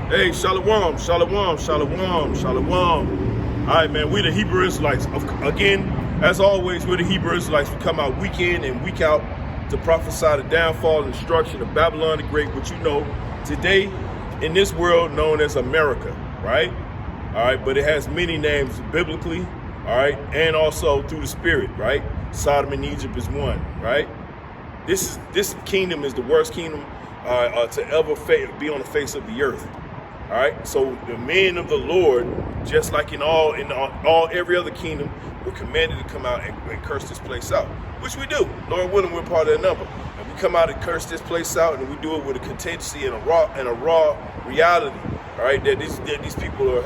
Hey, shalom, shalom, shalom, shalom. All right, man, we the Hebrew Israelites. Again, as always, we're the Hebrew Israelites. We come out week in and week out to prophesy the downfall and destruction of Babylon the Great, which you know, today in this world known as America, right? All right, but it has many names biblically, all right, and also through the spirit, right? Sodom and Egypt is one, right? This kingdom is the worst kingdom to ever be on the face of the earth. All right, so the men of the Lord, just like in every other kingdom, were commanded to come out and curse this place out, which we do. Lord willing, we're part of that number, and we come out and curse this place out, and we do it with a contingency and a raw reality. All right, that these people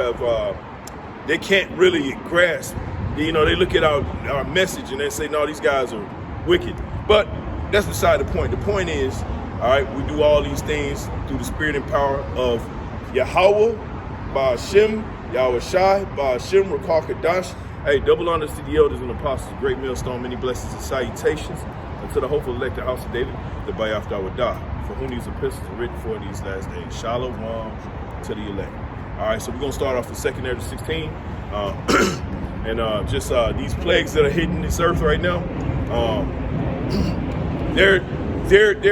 they can't really grasp. You know, they look at our message and they say, no, these guys are wicked. But that's beside the point. The point is, all right, we do all these things through the spirit and power of Yahweh, Ba'ashem, Yahweh Shai, Ba'ashem, Rakal Kadash. Hey, double honors to the elders and apostles, great millstone, many blessings and salutations, and to the hopeful elected house of David, the Bayaf Dawadah, for whom these epistles are written for these last days. Shalom to the elect. All right, so we're going to start off the second Hedges 16. And just these plagues that are hitting this earth right now, they're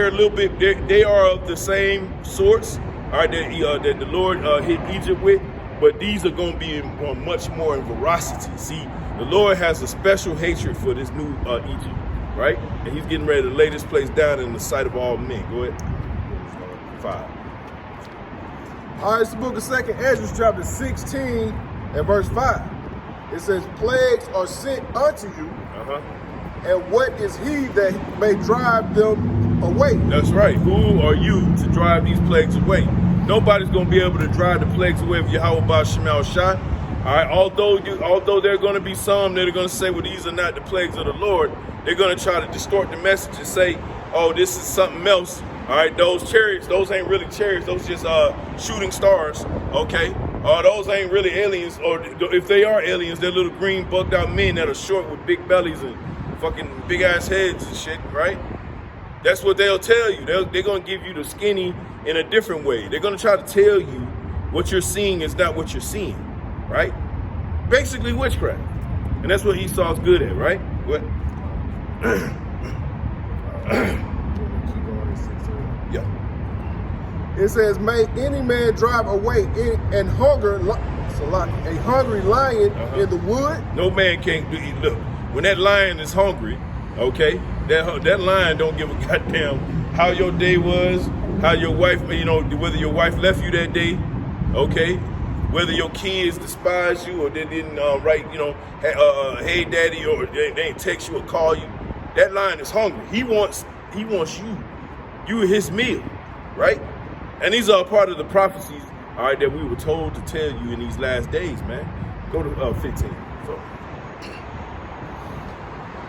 a little bit, they are of the same sorts. All right, that the Lord hit Egypt with, but these are going to be much more in veracity. See, the Lord has a special hatred for this new Egypt, right? And he's getting ready to lay this place down in the sight of all men. Go ahead. 5. All right, it's the book of 2nd Hedges, chapter 16 and verse 5. It says, plagues are sent unto you, and what is he that may drive them away? That's right. Who are you to drive these plagues away? Nobody's going to be able to drive the plagues away of Yahweh Ba'ashem Shai. All right. Although there are going to be some that are going to say, well, these are not the plagues of the Lord. They're going to try to distort the message and say, oh, this is something else. All right. Those chariots, those ain't really chariots. Those just shooting stars. Okay. Those ain't really aliens. Or if they are aliens, they're little green bugged out men that are short with big bellies and fucking big ass heads and shit, right? That's what they'll tell you. They're going to give you the skinny in a different way. They're going to try to tell you what you're seeing is not what you're seeing, right? Basically witchcraft. And that's what Esau's good at, right? What? Yeah. It says, may any man drive away a hungry lion in the wood? No man can't do it. Look, when that lion is hungry, okay, that lion don't give a goddamn how your day was, how your wife, you know, whether your wife left you that day, okay, whether your kids despise you or they didn't write, you know, hey daddy, or they didn't text you or call you. That lion is hungry. He wants you. You are his meal, right? And these are part of the prophecies, all right, that we were told to tell you in these last days, man. Go to 15. So.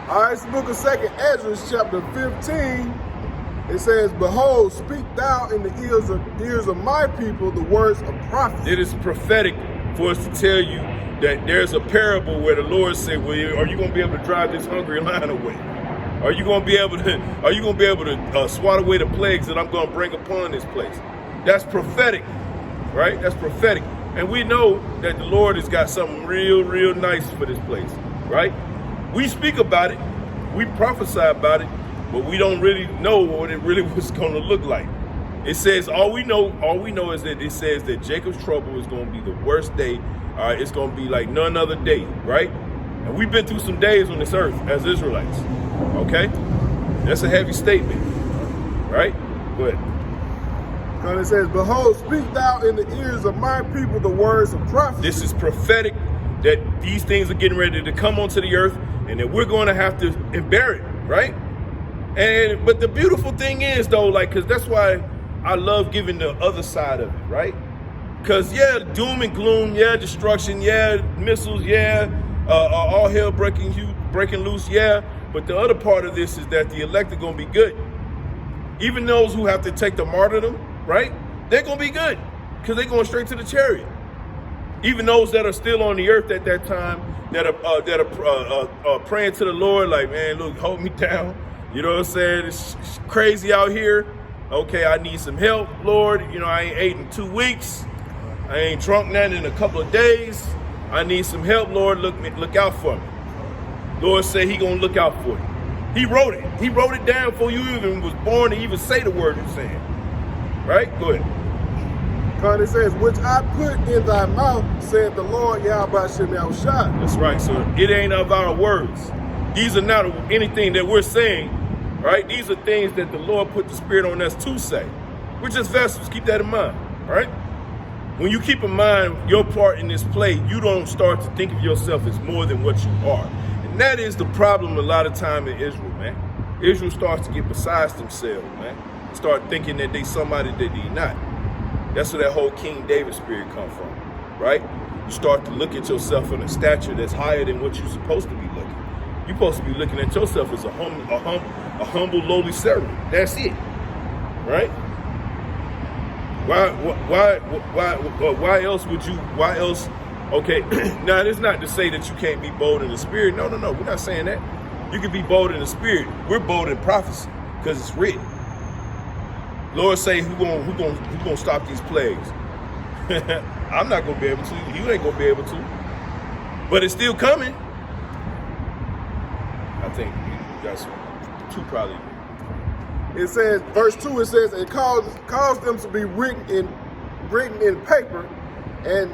All right, it's the book of 2nd Hedges, chapter 15. It says, behold, speak thou in the ears of my people the words of prophecy. It is prophetic for us to tell you that there's a parable where the Lord said, well, are you going to be able to drive this hungry lion away? Are you going to be able to swat away the plagues that I'm going to bring upon this place? That's prophetic, right? That's prophetic. And we know that the Lord has got something real, real nice for this place, right? We speak about it, we prophesy about it, but we don't really know what it really was going to look like. It says, all we know is that it says that Jacob's trouble is going to be the worst day. It's going to be like none other day, right? And we've been through some days on this earth as Israelites, okay? That's a heavy statement, right? Go ahead. And it says, behold, speak thou in the ears of my people the words of prophecy. This is prophetic that these things are getting ready to come onto the earth and that we're going to have to bear it, right? But the beautiful thing is, though, like, because that's why I love giving the other side of it, right? Because, yeah, doom and gloom, yeah, destruction, yeah, missiles, yeah, all hell breaking loose, yeah. But the other part of this is that the elect are going to be good. Even those who have to take the martyrdom, right? They're going to be good because they're going straight to the chariot. Even those that are still on the earth at that time, that are praying to the Lord, like, man, look, hold me down. You know what I'm saying? It's crazy out here. Okay, I need some help, Lord. You know, I ain't ate in 2 weeks. I ain't drunk nothing in a couple of days. I need some help, Lord. Look out for me. Lord said he gonna look out for you. He wrote it. He wrote it down before you even was born to even say the word you're saying. Right? Go ahead. Because it says, which I put in thy mouth, said the Lord Yahweh Shem Yahushua. That's right. So it ain't of our words. These are not anything that we're saying, right? These are things that the Lord put the Spirit on us to say. We're just vessels. Keep that in mind, right? When you keep in mind your part in this play, you don't start to think of yourself as more than what you are. And that is the problem a lot of time in Israel, man. Israel starts to get besides themselves, man. Start thinking that they somebody that they not. That's where that whole King David spirit come from, right? You start to look at yourself in a stature that's higher than what you're supposed to be looking. You're supposed to be looking at yourself as a humble, lowly servant. That's it, right? Why else would you? Why else? Okay, now it's not to say that you can't be bold in the spirit. No, we're not saying that. You can be bold in the spirit. We're bold in prophecy because it's written. Lord say, who gonna stop these plagues? I'm not gonna be able to. You ain't gonna be able to. But it's still coming. I think you got two probably. It says, verse 2, it says, and cause them to be written in paper, and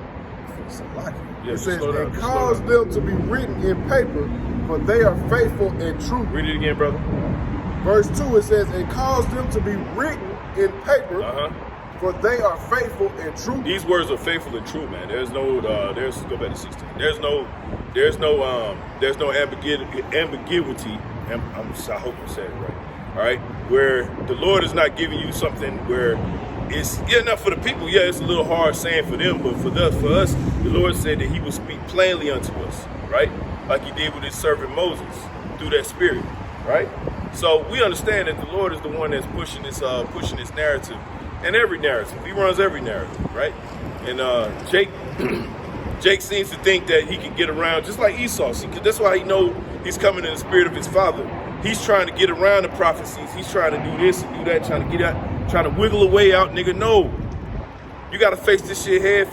it says, and cause them to be written in paper, for they are faithful and true. Read it again, brother. Verse 2, it says, and cause them to be written in paper, for they are faithful and true. These words are faithful and true, man. There's no, go back to 16. There's no ambiguity. I hope I said it right. All right, where the Lord is not giving you something where it's not for the people. Yeah, it's a little hard saying for them, but for us, the Lord said that He will speak plainly unto us, right? Like He did with His servant Moses through that Spirit, right? So we understand that the Lord is the one that's pushing this narrative, and every narrative. He runs every narrative, right? And Jake seems to think that he can get around, just like Esau. See, that's why he know he's coming in the spirit of his father. He's trying to get around the prophecies. He's trying to do this and do that, trying to get out, trying to wiggle a way out. Nigga, no. You got to face this shit head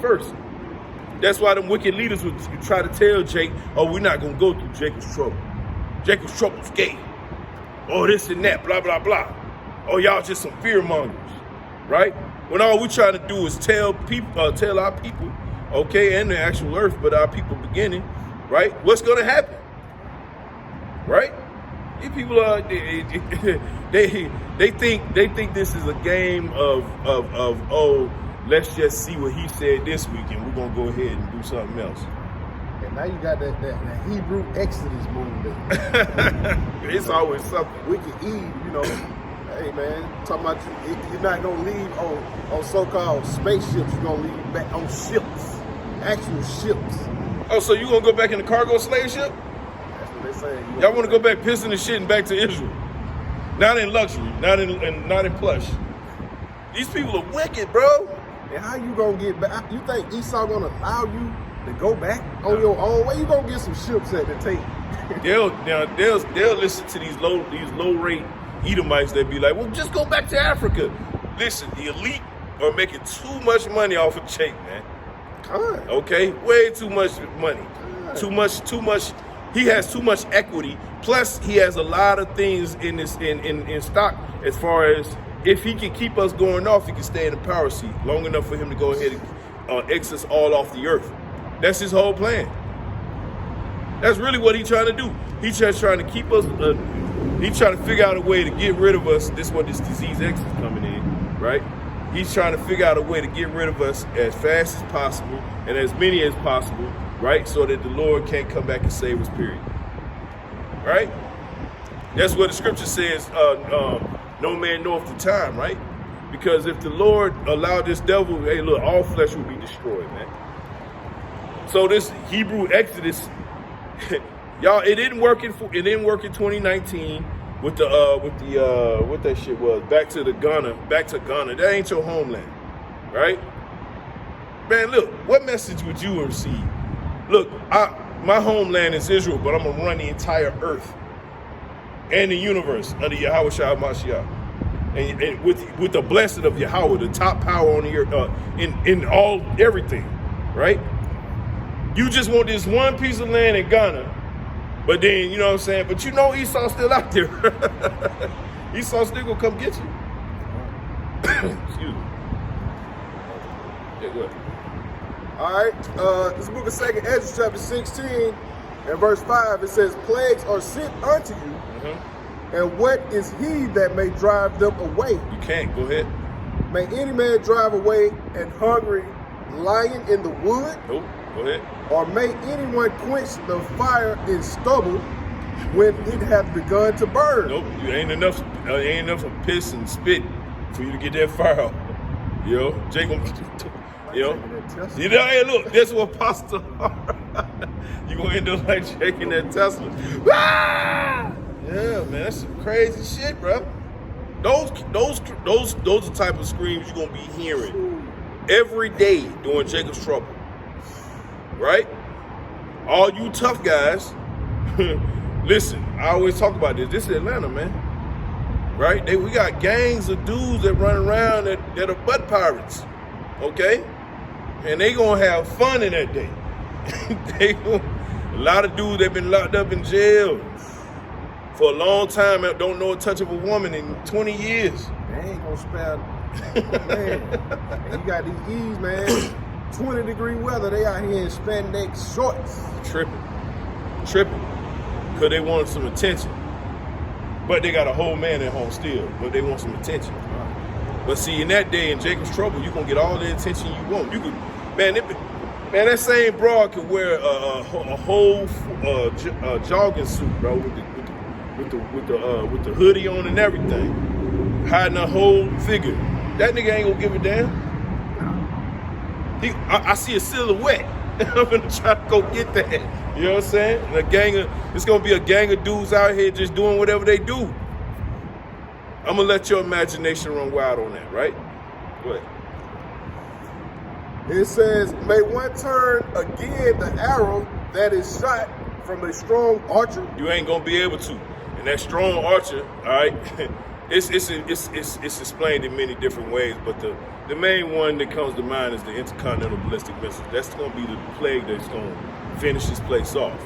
first. That's why them wicked leaders would try to tell Jake, oh, we're not going to go through Jacob's trouble. Jacob's trouble's gay. Oh, this and that, blah, blah, blah. Oh, y'all just some fear mongers, right? When all we trying to do is tell our people, okay, and the actual earth, but our people beginning, right? What's going to happen? Right? These people are they think this is a game of oh, let's just see what he said this week and we're gonna go ahead and do something else. And now you got that Hebrew Exodus movement. It's always something. Wicked Eve, you know. Hey man, talking about you're not gonna leave on so-called spaceships. You're gonna leave back on ships, actual ships. Oh, so you gonna go back in the cargo slave ship? Y'all want to go back pissing and shitting back to Israel. Not in luxury, not in plush. These people are wicked, bro. And how you gonna get back? You think Esau gonna allow you to go back on your own? Where you gonna get some ships at the tape? They'll listen to these low rate Edomites that be like, well, just go back to Africa. Listen, the elite are making too much money off of Jake, man. God. Okay, way too much money. God. Too much. He has too much equity. Plus, he has a lot of things in stock as far as if he can keep us going off, he can stay in the power seat long enough for him to go ahead and X us all off the earth. That's his whole plan. That's really what he's trying to do. He's just trying to keep us, he's trying to figure out a way to get rid of us. This is what this disease X is coming in, right? He's trying to figure out a way to get rid of us as fast as possible and as many as possible, right? So that the Lord can't come back and save us, period. Right? That's what the scripture says, no man knoweth the time, right? Because if the Lord allowed this devil, hey, look, all flesh will be destroyed, man. So this Hebrew Exodus, y'all, it didn't work in 2019 with what that shit was. Back to Ghana. That ain't your homeland, right? Man, look, what message would you receive? Look, my homeland is Israel, but I'm gonna run the entire earth and the universe under Yahweh Shah Mashiach. and with the blessing of Yahweh, the top power on the earth, in all everything, right? You just want this one piece of land in Ghana, but then you know what I'm saying. But you know Esau's still out there. Esau still gonna come get you. Excuse me. Yeah, go ahead. All right, this book of 2nd Hedges, chapter 16, and verse 5, it says, plagues are sent unto you, and what is he that may drive them away? You can't, go ahead. May any man drive away an hungry lion in the wood? Nope, go ahead. Or may anyone quench the fire in stubble when it hath begun to burn? Nope, ain't enough of piss and spit for you to get that fire out. You know, Jacob, you know, hey, look, that's what pasta are. You gonna end up like shaking that Tesla. Ah! Yeah, man, that's some crazy shit, bro. Those are the type of screams you're gonna be hearing every day during Jacob's trouble, right? All you tough guys, listen. I always talk about this. This is Atlanta, man. Right? We got gangs of dudes that run around that are butt pirates, okay? And they gonna have fun in that day. A lot of dudes that been locked up in jail for a long time and don't know a touch of a woman in 20 years. They ain't gonna spare, man. And you got these E's, man. 20-degree weather, they out here in spandex shorts. Tripping. Because they wanted some attention. But they got a whole man at home still, but they want some attention. But see, in that day, in Jacob's trouble, you're going to get all the attention you want. You could, man, that same broad could wear a whole jogging suit, bro, with the hoodie on and everything, hiding a whole figure. That nigga ain't going to give a damn. I see a silhouette. I'm gonna try to go get that. You know what I'm saying? And it's gonna be a gang of dudes out here just doing whatever they do. I'm gonna let your imagination run wild on that, right? Go ahead. It says, may one turn again the arrow that is shot from a strong archer? You ain't gonna be able to. And that strong archer, all right, it's explained in many different ways, but the main one that comes to mind is the intercontinental ballistic missile. That's gonna be the plague that's gonna finish this place off.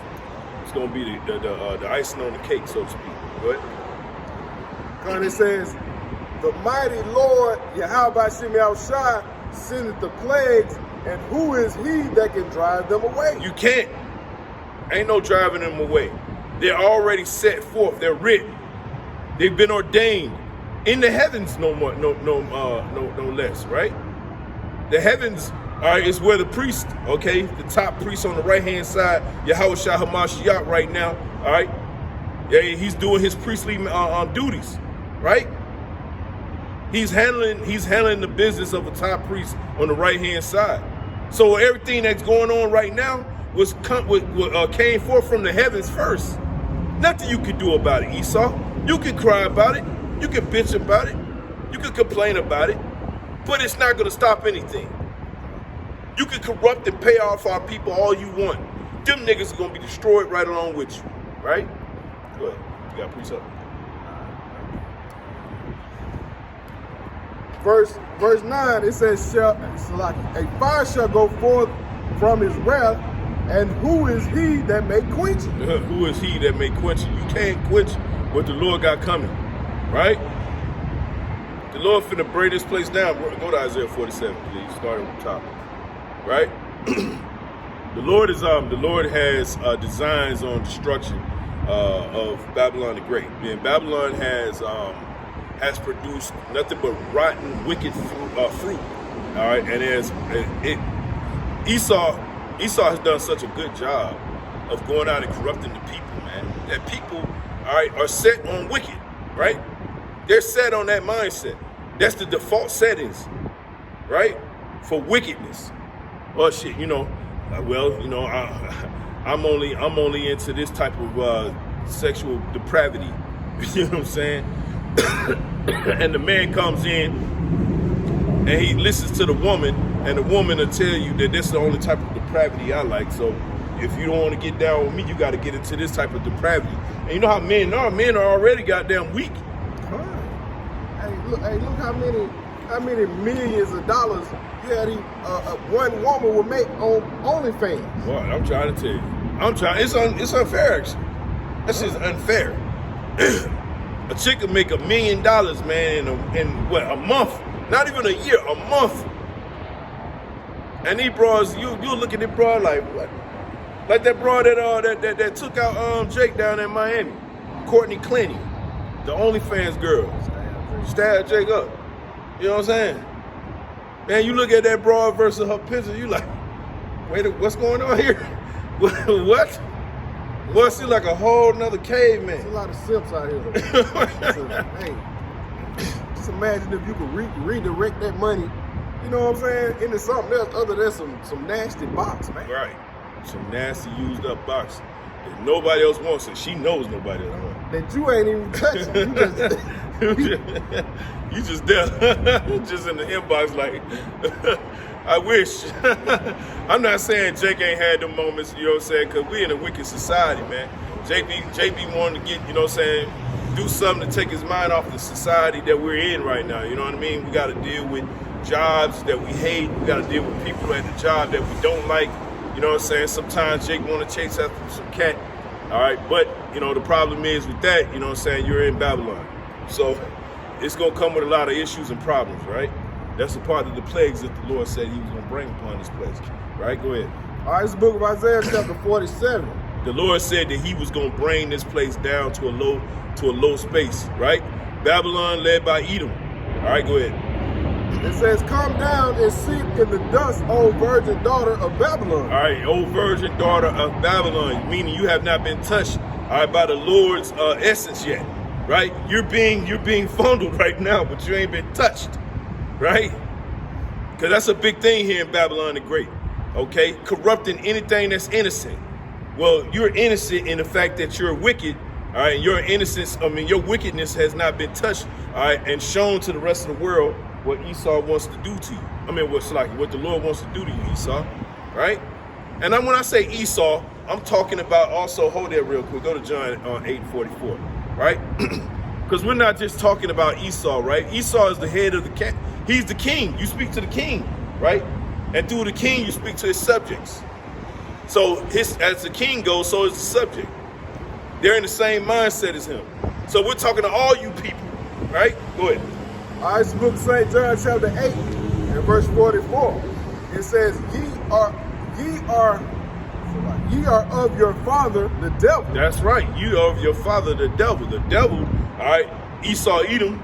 It's gonna be the icing on the cake, so to speak. Go ahead. And it says, the mighty Lord Yahweh Shem Shai sendeth the plagues, and who is he that can drive them away? You can't. Ain't no driving them away. They're already set forth. They're written. They've been ordained in the heavens, no less, right? The heavens, all right, is where the priest, okay, the top priest on the right-hand side, Yahweh Shai Hamashiach right now, all right? Yeah, he's doing his priestly duties, right? He's handling the business of a top priest on the right-hand side. So everything that's going on right now came forth from the heavens first. Nothing you could do about it, Esau. You can cry about it. You can bitch about it. You can complain about it. But it's not going to stop anything. You can corrupt and pay off our people all you want. Them niggas are going to be destroyed right along with you. Right? Go ahead. You got to preach up. Verse 9, it says, a fire shall go forth from his wrath, and who is he that may quench it? Who is he that may quench it? You can't quench what the Lord got coming, right? The Lord finna break this place down. Go to Isaiah 47, please. Start at the top, right? The Lord has designs on destruction of Babylon the Great. And Babylon has produced nothing but rotten, wicked fruit. All right, and Esau has done such a good job of going out and corrupting the people, man. That people, all right, are set on wicked, right? They're set on that mindset. That's the default settings, right? For wickedness. Well, shit, I'm only into this type of sexual depravity. You know what I'm saying? And the man comes in and he listens to the woman, and the woman will tell you that this is the only type of depravity I like. So if you don't want to get down with me, you got to get into this type of depravity. And you know how men are. Men are already goddamn weak. look how many millions of dollars one woman would make on OnlyFans. What I'm trying to tell you, it's unfair. Actually, that's just unfair. A chick could make $1 million, man, in what, a month? Not even a year, a month. And these bros, you look at the bro like what? Like that bro that took out Jake down in Miami, Courtney Clenny, the OnlyFans girl, stabbed Jake up. You know what I'm saying? Man, you look at that bro versus her picture, you like, wait, what's going on here? What? Boy, she like a whole nother caveman. There's a lot of simps out here. Hey, just imagine if you could redirect that money, you know what I'm saying, into something else other than some nasty box, man. Right. Some nasty used up box. If nobody else wants it, she knows nobody else wants it. That you ain't even touching. You just there, just in the inbox like, I wish. I'm not saying Jake ain't had them moments, you know what I'm saying, because we in a wicked society, man. JB wanted to get, you know what I'm saying, do something to take his mind off the society that we're in right now, you know what I mean? We got to deal with jobs that we hate. We got to deal with people at the job that we don't like. You know what I'm saying? Sometimes Jake want to chase after some cat, all right? But, you know, the problem is with that, you know what I'm saying, you're in Babylon. So it's going to come with a lot of issues and problems, right? That's a part of the plagues that the Lord said he was going to bring upon this place, right? Go ahead. All right, it's the book of Isaiah chapter 47. The Lord said that he was going to bring this place down to a low space, right? Babylon led by Edom. All right, go ahead. It says, come down and sit in the dust, O virgin daughter of Babylon. All right, O virgin daughter of Babylon, meaning you have not been touched, all right, by the Lord's essence yet, right? You're being fondled right now, but you ain't been touched, right? Because that's a big thing here in Babylon the Great, okay? Corrupting anything that's innocent. Well, you're innocent in the fact that you're wicked, all right? Your innocence, your wickedness has not been touched, all right, and shown to the rest of the world what Esau wants to do to you. What the Lord wants to do to you, Esau, right? And when I say Esau, I'm talking about also, hold there real quick, go to John 8:44, right? Because we're not just talking about Esau, right? Esau is the head of the cat. He's the king. You speak to the king, right? And through the king, you speak to his subjects. So as the king goes, so is the subject. They're in the same mindset as him. So we're talking to all you people, right? Go ahead. All right, it's the book of St. John chapter 8 and verse 44. It says, ye are of your father, the devil. That's right. You are of your father, the devil. The devil, all right, Esau, Edom.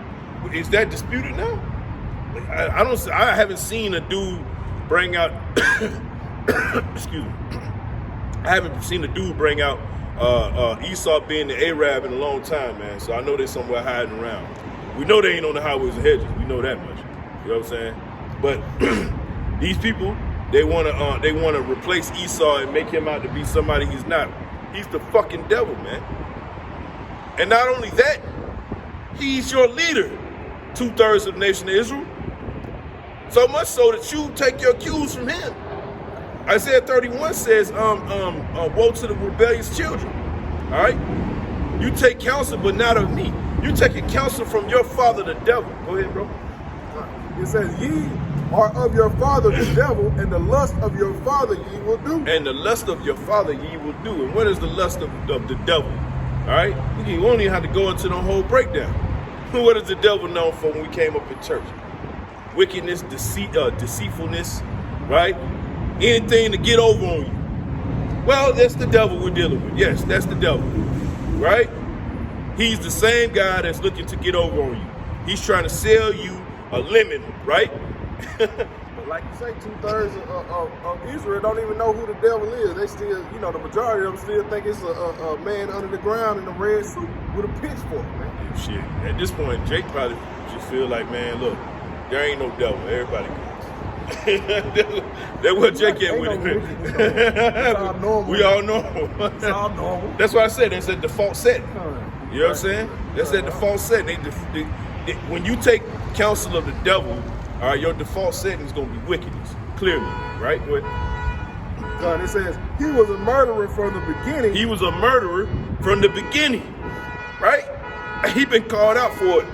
Is that disputed now? I haven't seen a dude bring out, excuse me. I haven't seen a dude bring out Esau being the Arab in a long time, man. So I know they're somewhere hiding around. We know they ain't on the highways and hedges. We know that much. You know what I'm saying? But these people, they wanna replace Esau and make him out to be somebody he's not. He's the fucking devil, man. And not only that, he's your leader. 2/3 of the nation of Israel. So much so that you take your cues from him. Isaiah 31 says, woe to the rebellious children. All right? You take counsel, but not of me. You taking counsel from your father, the devil. Go ahead, bro. It says, ye are of your father, the devil, and the lust of your father ye will do. And the lust of your father ye will do. And what is the lust of the devil? All right? You won't even have to go into the whole breakdown. What is the devil known for when we came up in church? Wickedness, deceit, deceitfulness, right? Anything to get over on you. Well, that's the devil we're dealing with. Yes, that's the devil, right? He's the same guy that's looking to get over on you. He's trying to sell you a lemon, right? But like you say, 2/3 of Israel don't even know who the devil is. They still, the majority of them still think it's a man under the ground in a red suit with a pitchfork, man. Shit. At this point, Jake probably just feel like, man, look, there ain't no devil. Everybody goes. That's what Jake get with it. It's all normal. We all know. It's all normal. That's why I said it's a default setting. You know what I'm saying? That's that default setting. When you take counsel of the devil, all right, your default setting is going to be wickedness. Clearly, right? Go ahead. It says, he was a murderer from the beginning. He was a murderer from the beginning, right? He been called out for it.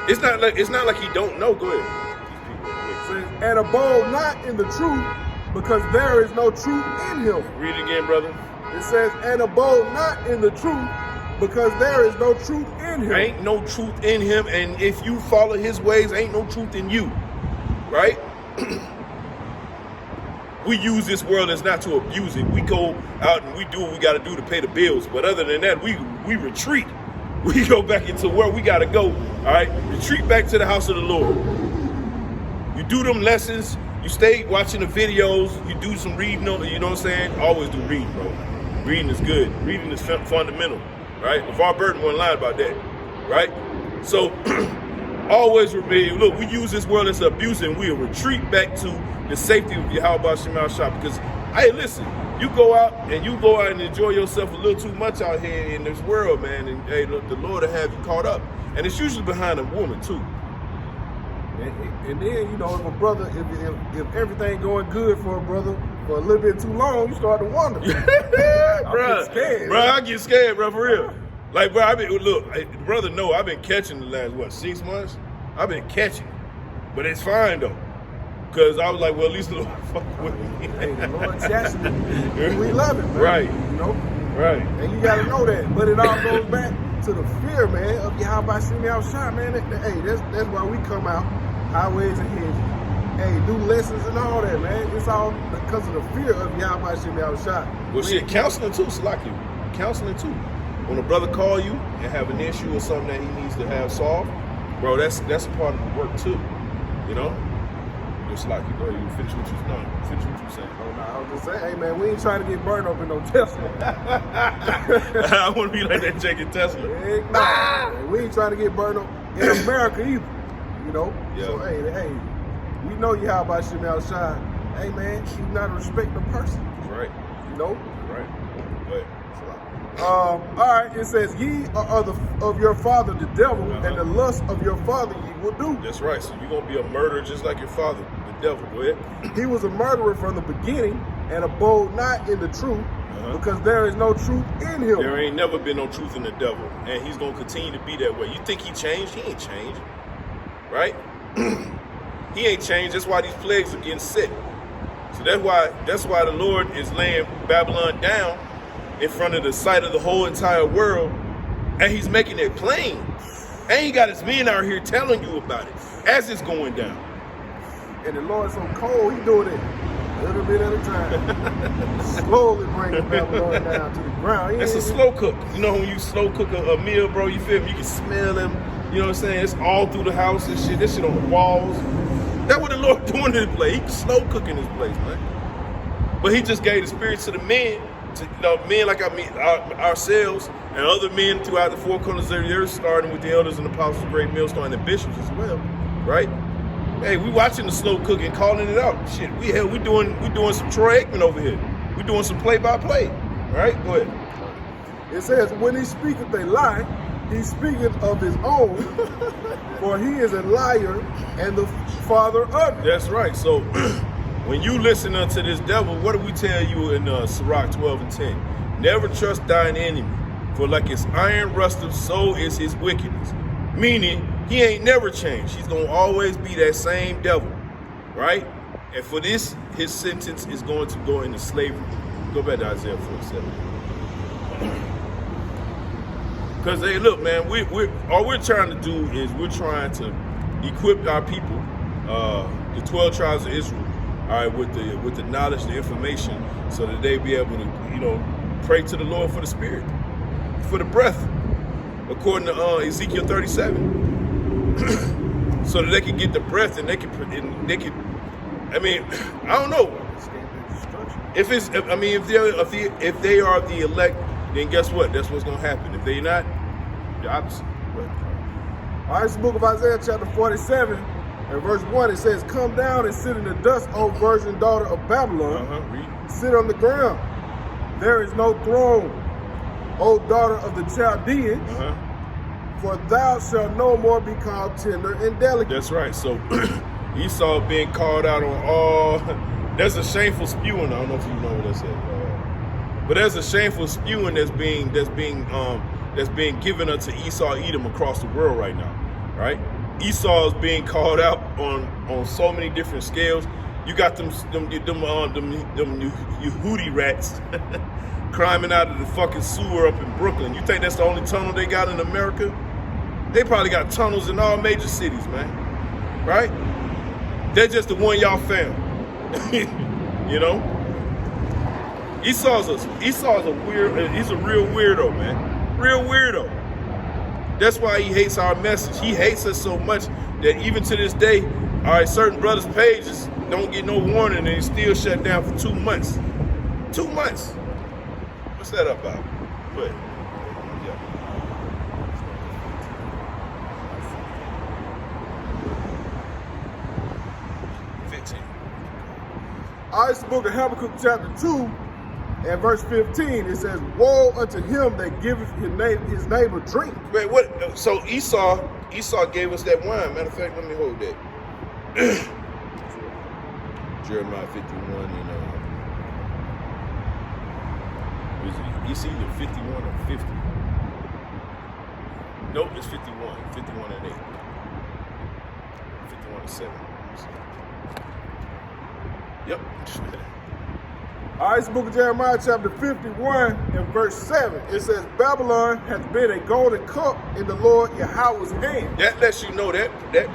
It's not like he don't know. Go ahead. It says, and abode not in the truth, because there is no truth in him. Read it again, brother. It says, and abode not in the truth, because there is no truth in him. Ain't no truth in him, and if you follow his ways, ain't no truth in you. Right? We use this world as not to abuse it. We go out and we do what we got to do to pay the bills. But other than that, we retreat. We go back into where we got to go. All right? Retreat back to the house of the Lord. You do them lessons. You stay watching the videos. You do some reading. You know what I'm saying? Always do reading, bro. Reading is good. Reading is fundamental. Right? LeVar Burton wasn't lying about that. Right? So, always remember, look, we use this world as an abuse, and we'll retreat back to the safety of Yahweh Shema Shah. Because, hey, listen, you go out and enjoy yourself a little too much out here in this world, man, and hey, look, the Lord will have you caught up. And it's usually behind a woman, too. And then, you know, if a brother, if everything going good for a brother for a little bit too long, you start to wonder. Bro, scared. Bro, I get scared, bro, for real. Like, bro, look, brother, no, I've been catching the last, 6 months? I've been catching. But it's fine, though. Because I was like, well, at least the Lord fuck with me. Hey, the Lord chastity. We love it, man. Right. You know? Right. And you got to know that. But it all goes back to the fear, man, of Yahweh Shema Shah, man. Hey, that's why we come out, highways and hedges. Hey, do lessons and all that, man. It's all because of the fear of Yahweh Shema Shah. Well, shit, counseling, too, Salaki. Counseling, too. When a brother call you and have an issue or something that he needs to have solved, bro, that's a part of the work too. You know? Just like you go ahead, you finish what you're saying. Oh, no, I was just saying, hey man, we ain't trying to get burned up in no Tesla. I want to be like that Jake and Tesla. Heck no. We ain't trying to get burned up in America either. You know? Yeah. So hey, we know you how about Shema Shah. Hey man, you not a respectable person. That's right. You know? Right. But all right, it says, ye are of your father the devil, and the lust of your father ye will do. That's right. So you're going to be a murderer just like your father, the devil. Go ahead. He was a murderer from the beginning, and abode not in the truth, because there is no truth in him. There ain't never been no truth in the devil, and he's going to continue to be that way. You think he changed? He ain't changed. Right? He ain't changed. That's why these plagues are getting sick. So that's why the Lord is laying Babylon down in front of the sight of the whole entire world, and he's making it plain. And he got his men out here telling you about it as it's going down. And the Lord's so cold, he doing it a little bit at a time. Slowly bringing Babylon down to the ground. It's a slow cook. You know when you slow cook a meal, bro, you feel me? You can smell them. You know what I'm saying? It's all through the house and shit. This shit on the walls. That's what the Lord doing in this place. He slow cooking this place, man. But he just gave the spirit to the men. To, men like ourselves and other men throughout the four corners of the earth, starting with the elders and apostles, great millstone, and the bishops as well, right? Hey, we watching the slow cooking, calling it out. Shit, we doing some Troy Aikman over here. We doing some play-by-play, right? Go ahead. It says, when he speaketh a lie, he speaketh of his own, for he is a liar and the father of it. That's right. So when you listen unto this devil, what do we tell you in Sirach 12 and 10? Never trust thine enemy, for like his iron rusteth, so is his wickedness. Meaning, he ain't never changed. He's going to always be that same devil, right? And for this, his sentence is going to go into slavery. Go back to Isaiah 47. Because, hey, look, man, all we're trying to do is we're trying to equip our people, the 12 tribes of Israel, all right, with the knowledge, the information, so that they be able to, pray to the Lord for the spirit, for the breath, according to Ezekiel 37, so that they can get the breath and they can. I mean, I don't know. If they are the elect, then guess what? That's what's gonna happen. If they're not, the opposite. All right, it's the book of Isaiah, chapter 47. In verse 1, it says, come down and sit in the dust, O virgin daughter of Babylon. Read. Sit on the ground. There is no throne, O daughter of the Chaldeans, for thou shalt no more be called tender and delicate. That's right. So Esau being called out on all. There's a shameful spewing. I don't know if you know what that said, but there's a shameful spewing that's being given unto Esau, Edom across the world right now, right? Esau is being called out on so many different scales. You got them Yehudi rats climbing out of the fucking sewer up in Brooklyn. You think that's the only tunnel they got in America? They probably got tunnels in all major cities, man. Right? They're just the one y'all found. You know? Esau's a weird. He's a real weirdo, man. Real weirdo. That's why he hates our message. He hates us so much that even to this day, all right, certain brothers' pages don't get no warning and it's still shut down for 2 months. 2 months. What's that about? But yeah. All right, it's the book of Habakkuk chapter 2 and verse 15. It says, woe unto him that giveth his neighbor drink. Wait, what? So Esau gave us that wine. Matter of fact, let me hold that. Jeremiah 51 and it's either 51 or 50. Nope, it's 51. 51 and 8. 51 and 7. Yep. All right, it's the book of Jeremiah chapter 51 and verse 7. It says, Babylon has been a golden cup in the Lord Yahweh's hand. That lets you know that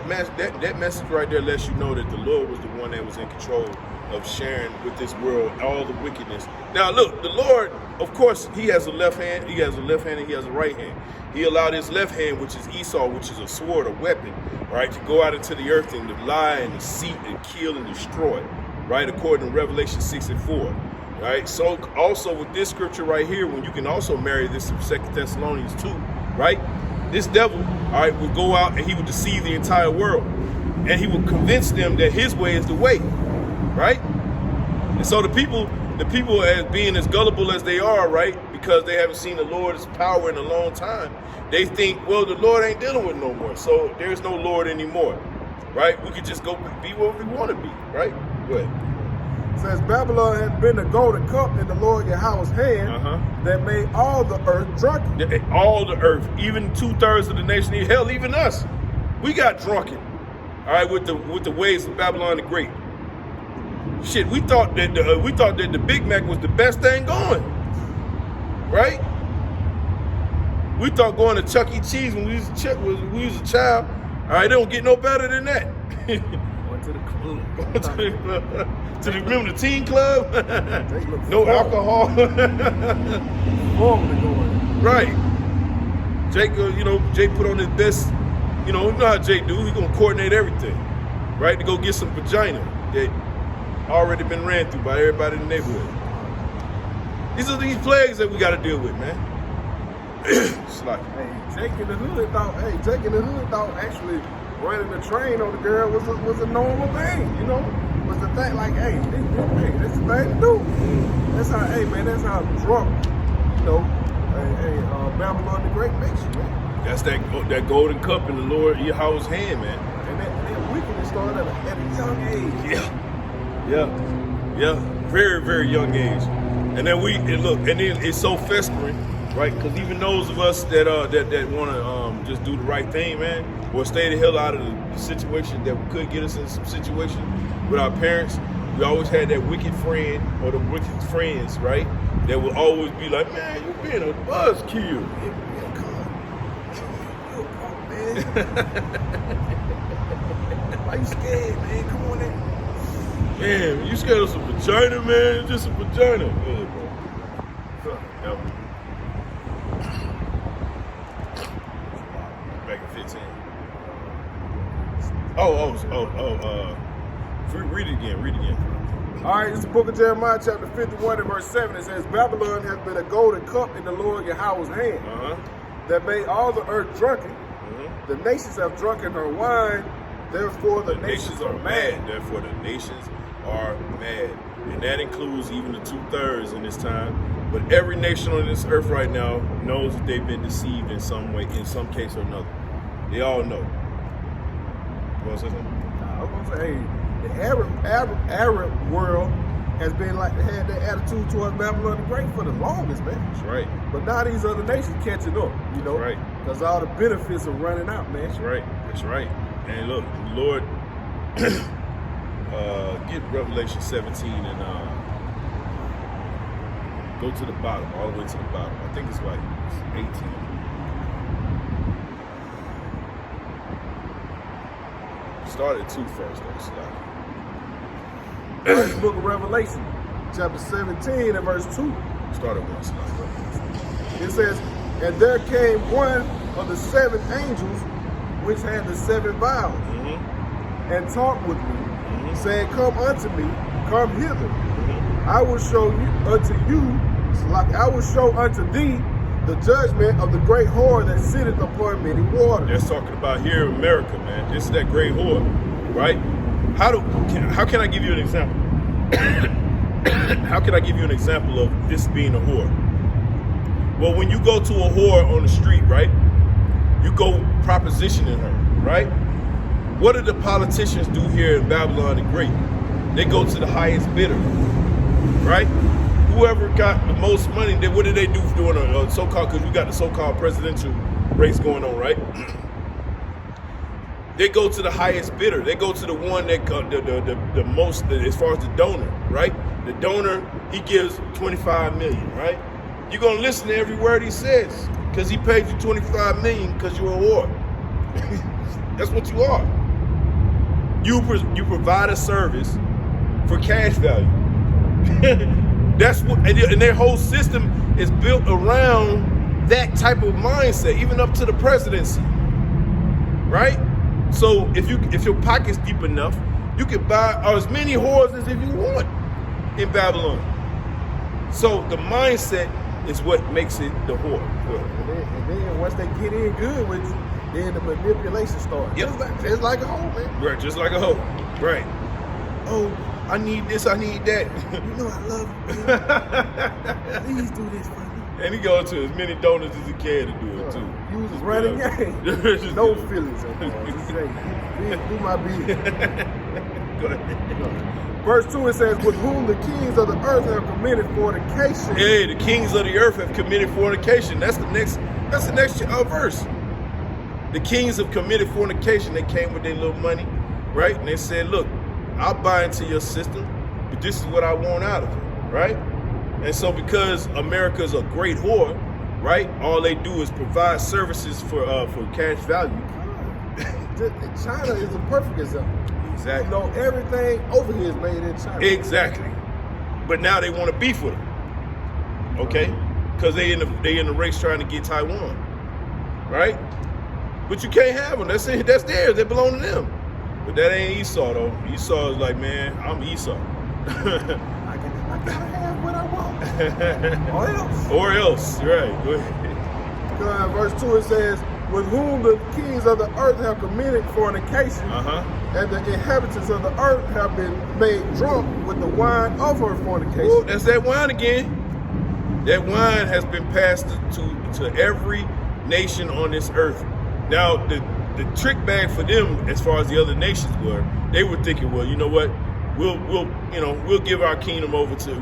message right there lets you know that the Lord was the one that was in control of sharing with this world all the wickedness. Now look, the Lord, of course, he has a left hand, he has a left hand and he has a right hand. He allowed his left hand, which is Esau, which is a sword, a weapon, right, to go out into the earth and to lie and deceit and kill and destroy, right, according to Revelation 6 and 4. Right, so also with this scripture right here, when you can also marry this to 2 Thessalonians 2, right? This devil, all right, would go out and he would deceive the entire world. And he would convince them that his way is the way, right? And so the people as being as gullible as they are, right, because they haven't seen the Lord's power in a long time, they think, well, the Lord ain't dealing with no more, so there's no Lord anymore, right? We could just go be what we want to be, right? Go ahead. Says Babylon has been a golden cup in the Lord Yahweh's hand that made all the earth drunken. All the earth, even 2/3 of the nation, hell, even us, we got drunken. All right, with the ways of Babylon the Great. Shit, we thought that the Big Mac was the best thing going, right? We thought going to Chuck E. Cheese when we was a child. All right, they don't get no better than that. To the club. Remember the teen club? No alcohol. Right. Jake, Jake put on his best, you know how Jake do. He gonna coordinate everything, right? To go get some vagina that already been ran through by everybody in the neighborhood. These are these plagues that we gotta deal with, man. It's like, Jake in the hood thought actually running the train on the girl was a normal thing, was the thing, like, hey, that's the thing to do. That's how, that's how drunk, Babylon the Great makes you, man. That's that golden cup in the Lord Yahweh's hand, man. And that wickedness started at a young age. Yeah. Very, very young age. And then then it's so festering, right? Because even those of us that want to just do the right thing, man, or stay the hell out of the situation that could get us in some situation with our parents, we always had that wicked friend or the wicked friends, right? That will always be like, man, you being a buzzkill. Why you scared, man? Come on in. Man, you scared of some vagina, man? Just a vagina. Good, bro. Back in 15. Read it again. All right, it's the book of Jeremiah chapter 51 and verse 7. It says, Babylon has been a golden cup in the Lord Yahweh's hand that made all the earth drunken. The nations have drunken her wine, therefore the nations are mad. Therefore the nations are mad. And that includes even the 2/3 in this time. But every nation on this earth right now knows that they've been deceived in some way, in some case or another. They all know. You want to say something? I was going to say, the Arab world has been had that attitude towards Babylon the Great for the longest, man. That's right. But now these other nations catching up, That's right. because all the benefits are running out, man. That's right. And look, Lord, get Revelation 17 and go to the bottom, all the way to the bottom. I think it's like 18. Start at 2 first, though. First book of Revelation, chapter 17 and verse 2. Start at 1 slide. It says, and there came one of the 7 angels which had the 7 vials, and talked with me, saying, come unto me, come hither. I will show you unto you, like I will show unto thee the judgment of the great whore that sitteth upon many waters. That's talking about here in America, man. This is that great whore, right? How can I give you an example? How can I give you an example of this being a whore? Well, when you go to a whore on the street, right? You go propositioning her, right? What do the politicians do here in Babylon the Great? They go to the highest bidder, right? Whoever got the most money, what do they do during a so-called, because we got the so-called presidential race going on, right? They go to the highest bidder. They go to the one that the most, as far as the donor, right? The donor, he gives 25 million, right? You're gonna listen to every word he says, because he paid you 25 million because you're a whore. That's what you are. You provide a service for cash value. That's what, and their whole system is built around that type of mindset, even up to the presidency, right? So if your pocket's deep enough, you can buy as many whores as if you want in Babylon. So the mindset is what makes it the whore. And then once they get in good with you, then the manipulation starts. Yep. Just like a hoe, man. Right, just like a hoe. Right. Oh, I need this, I need that. You know I love you, man. Please do this for me. And he goes to as many donors as he can to do it too. Use his running game. No feelings involved. Just say, do my business. Go ahead. Verse 2, it says, with whom the kings of the earth have committed fornication. Yeah, the kings of the earth have committed fornication. That's the next verse. The kings have committed fornication. They came with their little money, right? And they said, look, I'll buy into your system, but this is what I want out of it, right? And so because America's a great whore, right? All they do is provide services for cash value. China is a perfect example. Exactly. You know, everything over here is made in China. Exactly. But now they want to beef with them. Okay? Because they in the race trying to get Taiwan. Right? But you can't have them. That's theirs. They belong to them. But that ain't Esau though. Esau is like, man, I'm Esau. I gotta have what I want. Or else. Or else. Right. Go ahead. Verse 2 it says, with whom the kings of the earth have committed fornication, and the inhabitants of the earth have been made drunk with the wine of her fornication. Ooh, that's that wine again. That wine has been passed to every nation on this earth. Now, the trick bag for them, as far as the other nations were, they were thinking, well, you know what? We'll give our kingdom over to,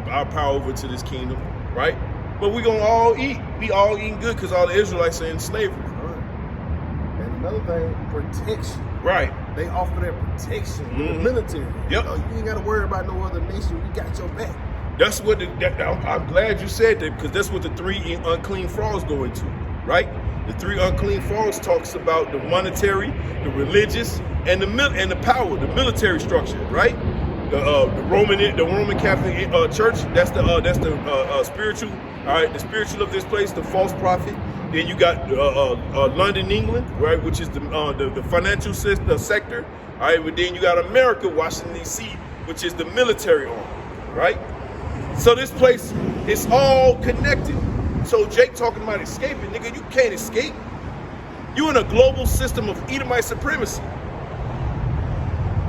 our power over to this kingdom, right? But we're gonna all eat. We all eating good because all the Israelites are in slavery. And another thing, protection. Right. They offer their protection with the military. Yep. You ain't gotta worry about no other nation. We got your back. That's what I'm glad you said that, because that's what the 3 unclean frogs go into, right? The 3 unclean frogs talks about the monetary, the religious, and the power, the military structure, right? The Roman Catholic Church. That's the spiritual. All right, the spiritual of this place, the false prophet. Then you got London, England, right, which is the financial sector. All right, but then you got America, Washington D.C., which is the military arm, right? So this place is all connected. So Jake talking about escaping, nigga, you can't escape. You in a global system of Edomite supremacy.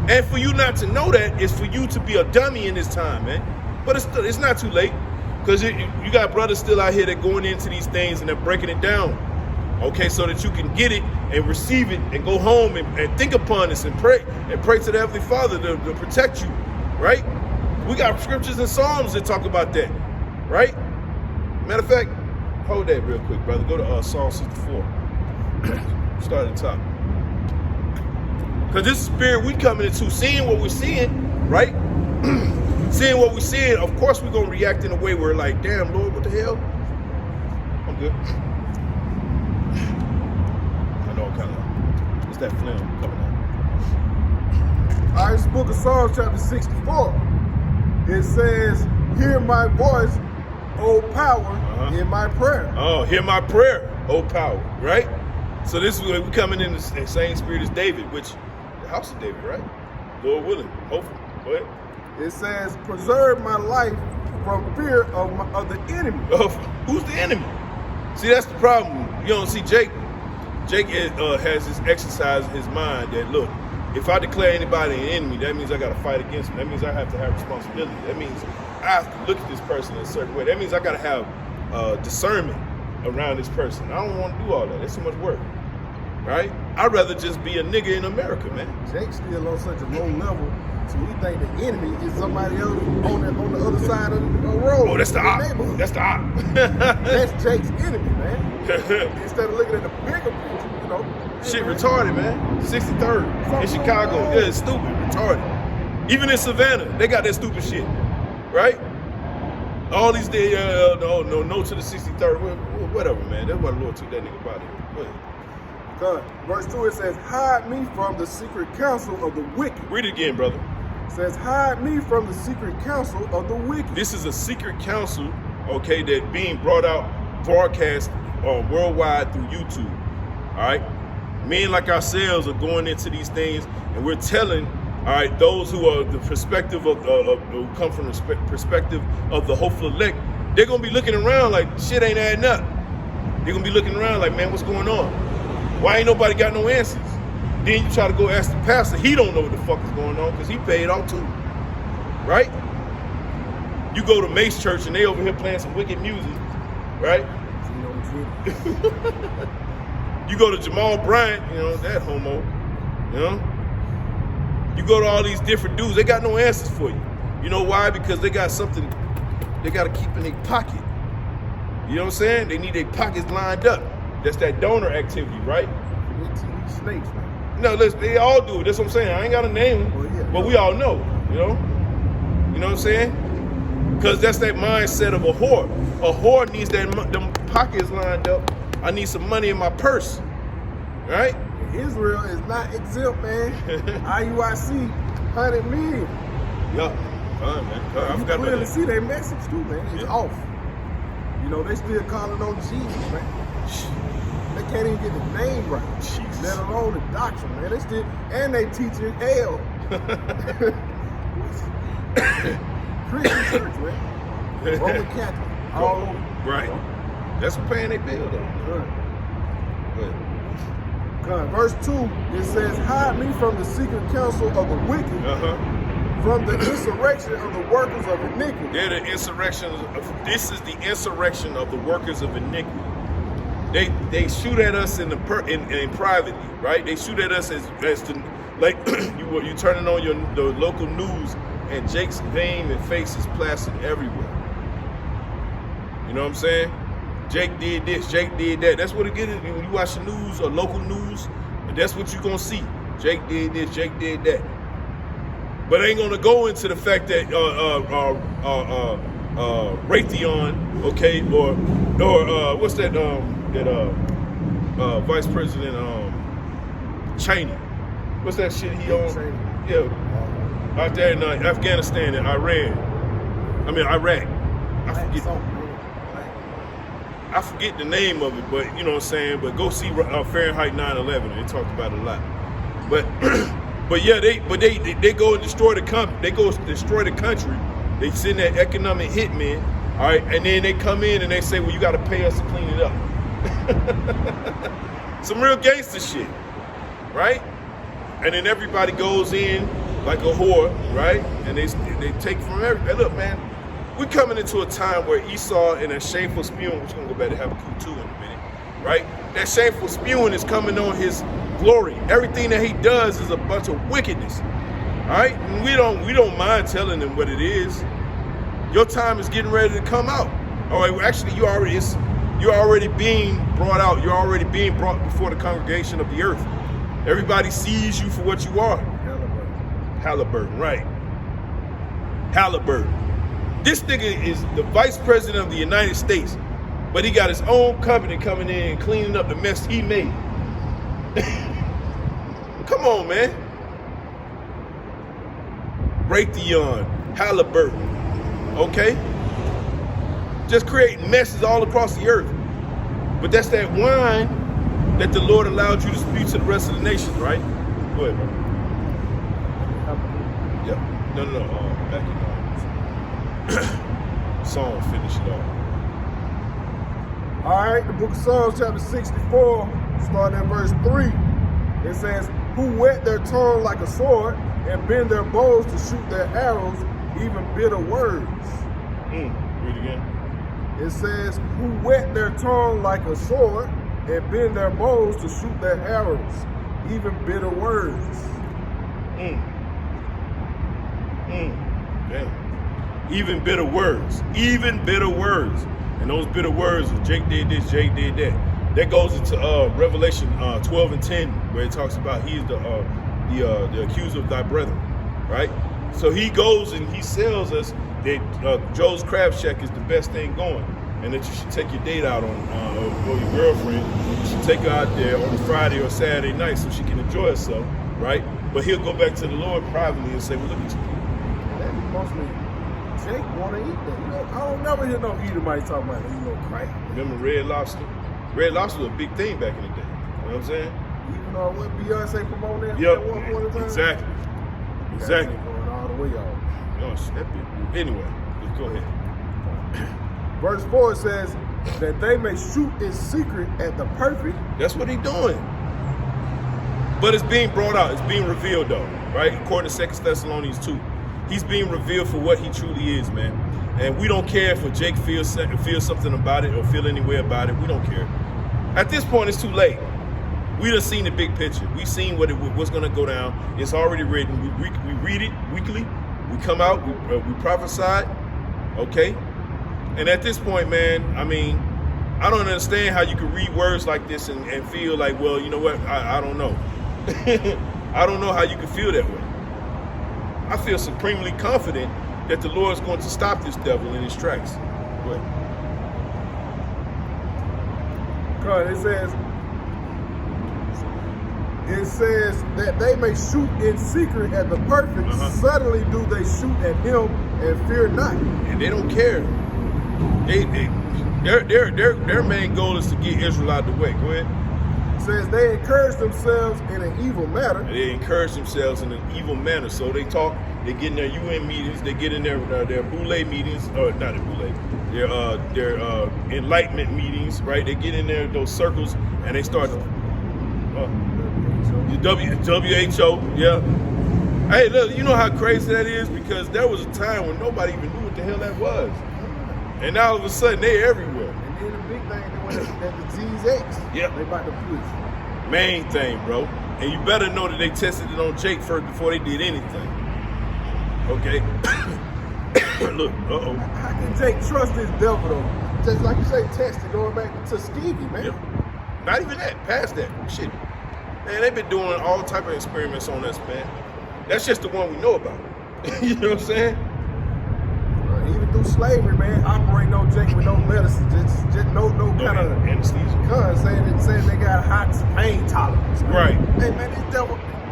And for you not to know that is for you to be a dummy in this time, man. But it's not too late, because you got brothers still out here that going into these things and they're breaking it down, okay, so that you can get it and receive it and go home and think upon this and pray to the Heavenly Father to protect you, right? We got scriptures and Psalms that talk about that, right? Matter of fact, hold that real quick, brother. Go to Psalm 64. Start at the top. Because this spirit we coming into, seeing what we're seeing, right? Seeing what we're seeing, of course we're going to react in a way where like, damn, Lord, what the hell? I'm good. I know I'm kind of, it's that phlegm coming out. All right, it's the book of Psalms, chapter 64. It says, hear my voice, O power, in my prayer. Oh, hear my prayer, O power, right? So this is where we coming in the same spirit as David, which, the house of David, right? Lord willing, hopefully. Go ahead. It says, preserve my life from fear of the enemy. Who's the enemy? See, that's the problem. You don't see Jake. Jake has this exercise in his mind that, look, if I declare anybody an enemy, that means I got to fight against them. That means I have to have responsibility. That means I have to look at this person in a certain way. That means I got to have discernment around this person. I don't want to do all that. It's too much work, right? I'd rather just be a nigga in America, man. Jake's still on such a low level, so he think the enemy is somebody else on the other side of the road. Oh, that's the op. That's the op. That's Jake's enemy, man. Instead of looking at the bigger picture, you know. Shit retarded, man. 63rd in Chicago. Yeah, it's stupid, retarded. Even in Savannah, they got that stupid shit, right? All these days, no to the 63rd, whatever, man. That's why the Lord took that nigga body. Go ahead. God. Verse 2, it says, hide me from the secret counsel of the wicked. Read it again, brother. It says, hide me from the secret counsel of the wicked. This is a secret counsel, okay, that being brought out, broadcast worldwide through YouTube, all right? Men like ourselves are going into these things, and we're telling, all right, those who are the perspective of who come from the perspective of the hopeful elect, they're gonna be looking around like shit ain't adding up. They're gonna be looking around like, man, what's going on? Why ain't nobody got no answers? Then you try to go ask the pastor, he don't know what the fuck is going on because he paid off too, right? You go to Mace Church and they over here playing some wicked music, right? You go to Jamal Bryant, you know, that homo, you know? You go to all these different dudes, they got no answers for you. You know why? Because they got something they got to keep in their pocket. You know what I'm saying? They need their pockets lined up. That's that donor activity, right? Snakes, man. No, they all do it. That's what I'm saying. I ain't got to name them, but we all know, you know? You know what I'm saying? Because that's that mindset of a whore. A whore needs them pockets lined up. I need some money in my purse, right? Israel is not exempt, man. IUIC, 100 million. Yeah, fine, man. I forgot about clearly that. see their message too, man. It's off. You know, they still calling on Jesus, man. They can't even get the name right, let alone the doctrine, man. They still, and they teaching hell. Christian church, man. Roman Catholic, all over. Right. You know? That's what paying their bill, though. Good. Verse 2, it says, hide me from the secret counsel of the wicked, from the insurrection of the workers of iniquity. They're the insurrection. This is the insurrection of the workers of iniquity. They shoot at us in privately, right? They shoot at us as the, like you turning on the local news and Jake's name and face is plastered everywhere. You know what I'm saying? Jake did this, Jake did that. That's what it gets. When you watch the news or local news, that's what you're gonna see. Jake did this, Jake did that. But ain't gonna go into the fact that Raytheon, okay, or what's that Vice President Cheney? What's that shit he on? Yeah, out there in Afghanistan and Iraq. I forget the name of it, but you know what I'm saying. But go see Fahrenheit 9/11. They talked about it a lot. But yeah, they go and destroy the country. They go destroy the country. They send that economic hitman, all right, and then they come in and they say, well, you got to pay us to clean it up. Some real gangster shit, right? And then everybody goes in like a whore, right? And they take from everybody. Look, man. We're coming into a time where Esau and that shameful spewing, we're going to go back to Habakkuk 2 in a minute, right? That shameful spewing is coming on his glory. Everything that he does is a bunch of wickedness, all right? And we don't mind telling them what it is. Your time is getting ready to come out. All right, well, actually, you're already being brought out. You're already being brought before the congregation of the earth, Everybody sees you for what you are. Halliburton, right. Halliburton. This nigga is the vice president of the United States, but he got his own company coming in and cleaning up the mess he made. Come on, man. Raytheon, Halliburton, okay? Just creating messes all across the earth. But that's that wine that the Lord allowed you to speak to the rest of the nations, right? Go ahead, bro. Yeah. No. Back in Psalm, finish it off. All right, the book of Psalms, chapter 64, starting at verse 3. It says, who whet their tongue like a sword and bend their bows to shoot their arrows, even bitter words. Read again. It says, who whet their tongue like a sword and bend their bows to shoot their arrows, even bitter words. Damn. Even bitter words. Even bitter words. And those bitter words, Jake did this, Jake did that. That goes into Revelation 12 and 10, where it talks about he is the accuser of thy brethren, right? So he goes and he sells us that Joe's Crab Shack is the best thing going, and that you should take your date out on, or your girlfriend, you should take her out there on a Friday or Saturday night so she can enjoy herself, right? But he'll go back to the Lord privately and say, well, look at you. That is mostly Jake want to eat that. You know, I don't never hear no Edomite talking about crab. Remember Red Lobster? Red Lobster was a big thing back in the day. You know what I'm saying? Even what Beyonce promoted that yep. at one point in time? Exactly. Exactly. Going all the way, y'all. Gosh, that bit. Anyway, let's go ahead. Verse 4 says that they may shoot in secret at the perfect. That's what he's doing. But it's being brought out. It's being revealed, though, right? According to 2 Thessalonians 2. He's being revealed for what he truly is, man. And we don't care if Jake feels something about it or feel any way about it. We don't care. At this point, it's too late. We done seen the big picture. We've seen what's going to go down. It's already written. We read it weekly. We come out. We prophesied. Okay? And at this point, man, I mean, I don't understand how you can read words like this and feel like, well, you know what? I don't know. I don't know how you can feel that way. I feel supremely confident that the Lord is going to stop this devil in his tracks. Go ahead. God, it says that they may shoot in secret at the perfect. Suddenly do they shoot at him and fear not. And they don't care. Their main goal is to get Israel out the way. Go ahead. It says they encourage themselves in an evil manner. They encourage themselves in an evil manner. So they talk. They get in their UN meetings. They get in their Boule meetings, or not their Boule, their enlightenment meetings, right? They get in there those circles and they start. WHO, yeah. Hey, look, you know how crazy that is, because there was a time when nobody even knew what the hell that was, and now all of a sudden they're everywhere. And then the big thing that the ZX. Yep. They about to push. Main thing, bro. And you better know that they tested it on Jake first before they did anything. Okay. Look, How can Jake trust this devil though? Just like you say, tested going back to Skeevy, man. Yep. Not even that. Past that. Shit. Man, they've been doing all type of experiments on us, man. That's just the one we know about. You know what I'm saying? Even through slavery, man, operate no Jake with no medicine, just no kind of anesthesia. Saying they got high pain tolerance. Man. Right. Hey man,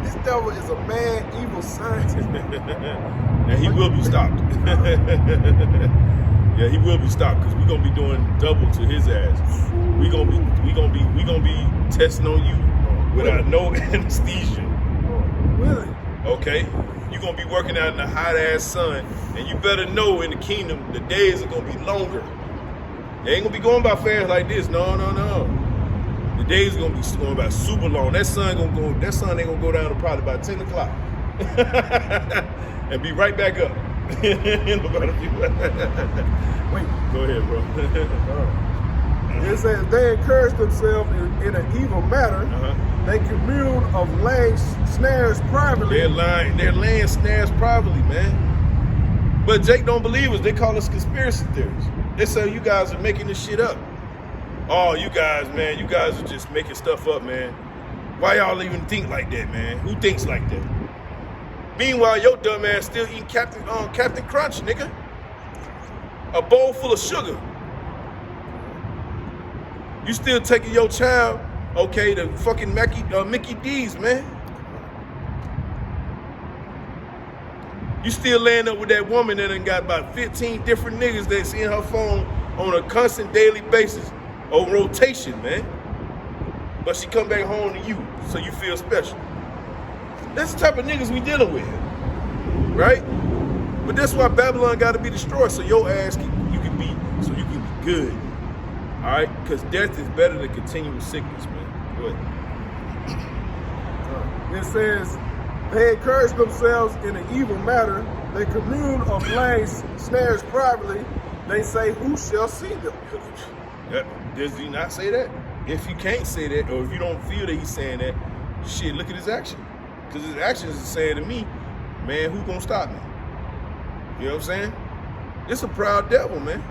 this devil is a mad, evil scientist. Now he will be stopped. Yeah, he will be stopped, because we're gonna be doing double to his ass. We gonna be testing on you without no anesthesia. Really? Okay? You're gonna be working out in the hot ass sun, and you better know in the kingdom the days are gonna be longer. They ain't gonna be going by fast like this. No. The days are gonna be going by super long. That sun ain't gonna go down to probably about 10 o'clock. And be right back up. In about a few. Wait. Go ahead, bro. It says they encourage themselves in an evil manner. They commune of laying snares privately. They're laying snares privately, man. But Jake don't believe us. They call us conspiracy theories. They say you guys are making this shit up. Oh, you guys, man, you guys are just making stuff up, man. Why y'all even think like that, man? Who thinks like that? Meanwhile, your dumb ass still eating Captain Crunch, nigga. A bowl full of sugar. You still taking your child, okay, to fucking Mickey D's, man. You still laying up with that woman that done got about 15 different niggas that's in her phone on a constant daily basis, on rotation, man. But she come back home to you, so you feel special. That's the type of niggas we dealing with, right? But that's why Babylon got to be destroyed, so your ass you can be good, all right? Because death is better than continual sickness, man. Go ahead. It says, they encourage themselves in an evil matter. They commune of flames, snares privately. They say, who shall see them? Does he not say that? If you can't say that, or if you don't feel that he's saying that, shit, look at his action. Because his actions is saying to me, man, who gonna stop me? You know what I'm saying? It's a proud devil, man.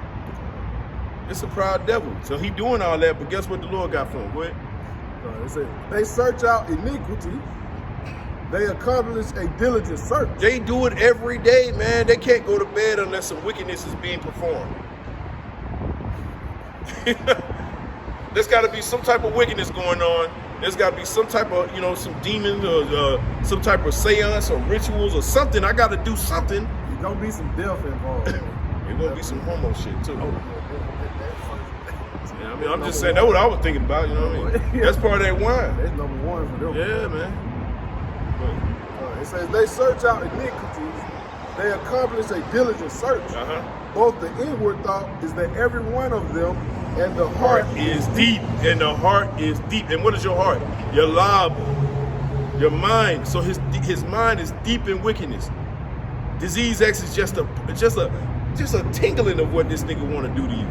It's a proud devil. So he doing all that, but guess what the Lord got for him? Go ahead. It says, they search out iniquity. They accomplish a diligent search. They do it every day, man. They can't go to bed unless some wickedness is being performed. There's got to be some type of wickedness going on. There's got to be some type of, some demons or some type of seance or rituals or something. I got to do something. There's going to be some death involved. There's going to be some homo shit, too. Yeah, I mean, I'm just saying, that's what I was thinking about, you know what I mean? That's part of that wine. That's number one for them. Yeah, man. It says, they search out iniquities. They accomplish a diligent search. Both the inward thought is that every one of them and the heart is deep. And the heart is deep. And what is your heart? Your lob, your mind. So his mind is deep in wickedness. Disease X is just a tingling of what this nigga want to do to you.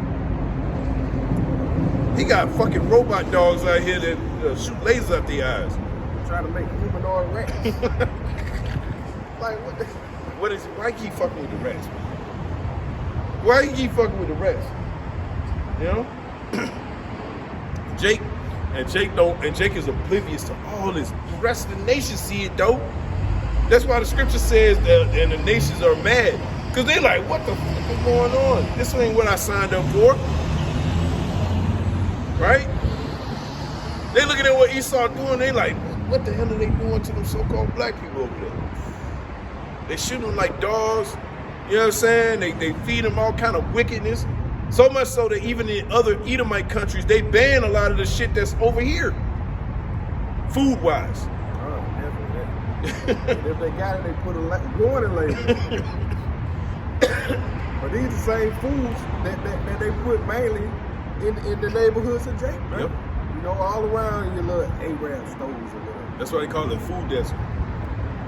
He got fucking robot dogs out here that shoot lasers out their eyes. Trying to make humanoid rats. Like what is it? Why you keep fucking with the rats, man? Why you keep fucking with the rats? You know? Jake is oblivious to all this. The rest of the nation see it though. That's why the scripture says that and the nations are mad. Because they like, what the fuck is going on? This ain't what I signed up for. Right? They looking at what Esau doing, they like, what the hell are they doing to them so-called black people over there? They shoot them like dogs, you know what I'm saying? They feed them all kind of wickedness. So much so that even in other Edomite countries, they ban a lot of the shit that's over here, food-wise. Oh, definitely. If they got it, they put a warning label. But these are the same foods that they put mainly in the neighborhoods of Jake, man. Yep. You know, all around your little Arab stores or whatever. That's why they call it food desert. You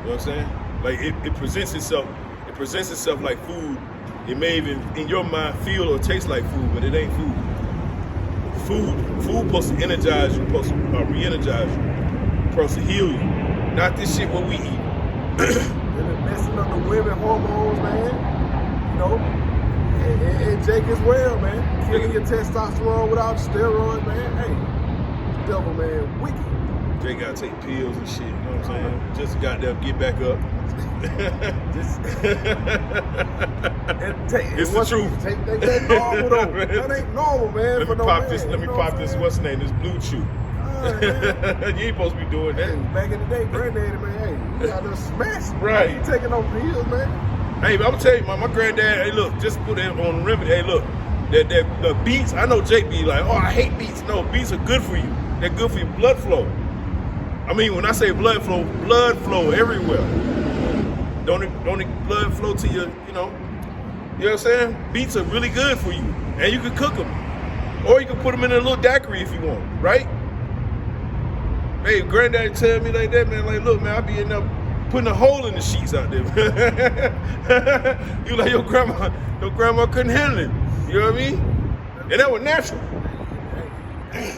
know what I'm saying? Like it presents itself like food. It may even in your mind feel or taste like food, but it ain't food. Food supposed to energize you, supposed to re-energize you, supposed to heal you. Not this shit what we eat. And it's messing up the women hormones, man. You know, and Jake as well, man. Killing your testosterone without steroids, man. Hey, devil, man, wicked. Jake gotta take pills and shit, you know what I'm saying? Just goddamn get back up. It's the truth. That ain't normal, though. That ain't normal, man. Let me pop this, what's the name? This Blue Chew. You ain't supposed to be doing that. Hey, back in the day, granddaddy, man, hey, you got to smash. Right. You taking no pills, man. Hey, I'm gonna tell you, my granddad, hey, look, just put it on the remedy. Hey, look, the beets, I know Jake be like, oh, I hate beets. No, beets are good for you. They're good for your blood flow. I mean, when I say blood flow everywhere. Don't blood flow to your, you know what I'm saying? Beets are really good for you. And you can cook them. Or you can put them in a little daiquiri if you want, right? Hey, granddaddy tell me like that, man, like, look, man, I be in there putting a hole in the sheets out there. You like your grandma couldn't handle it. You know what I mean? And that was natural. Hey,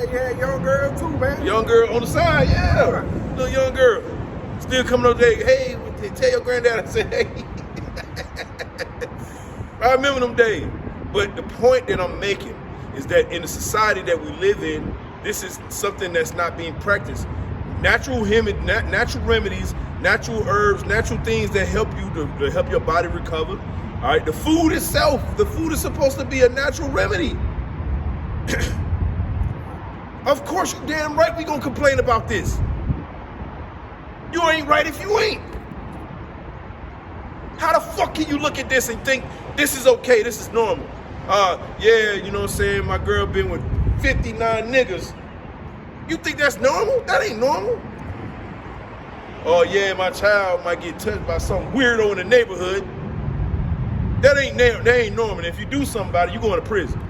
you had young girl too, man. Young girl on the side, yeah. Little young girl. Still coming up there, hey, tell your granddad, I said, hey. I remember them days. But the point that I'm making is that in the society that we live in, This is something that's not being practiced. Natural remedies, natural herbs, natural things that help you to help your body recover. All right, the food itself, the food is supposed to be a natural remedy. Of course, you damn right we gonna complain about this. You ain't right if you ain't. How the fuck can you look at this and think this is okay, this is normal? Yeah, you know what I'm saying, my girl been with 59 niggas. You think that's normal? That ain't normal. Oh yeah, my child might get touched by some weirdo in the neighborhood. That ain't normal. If you do something about it, you going to prison.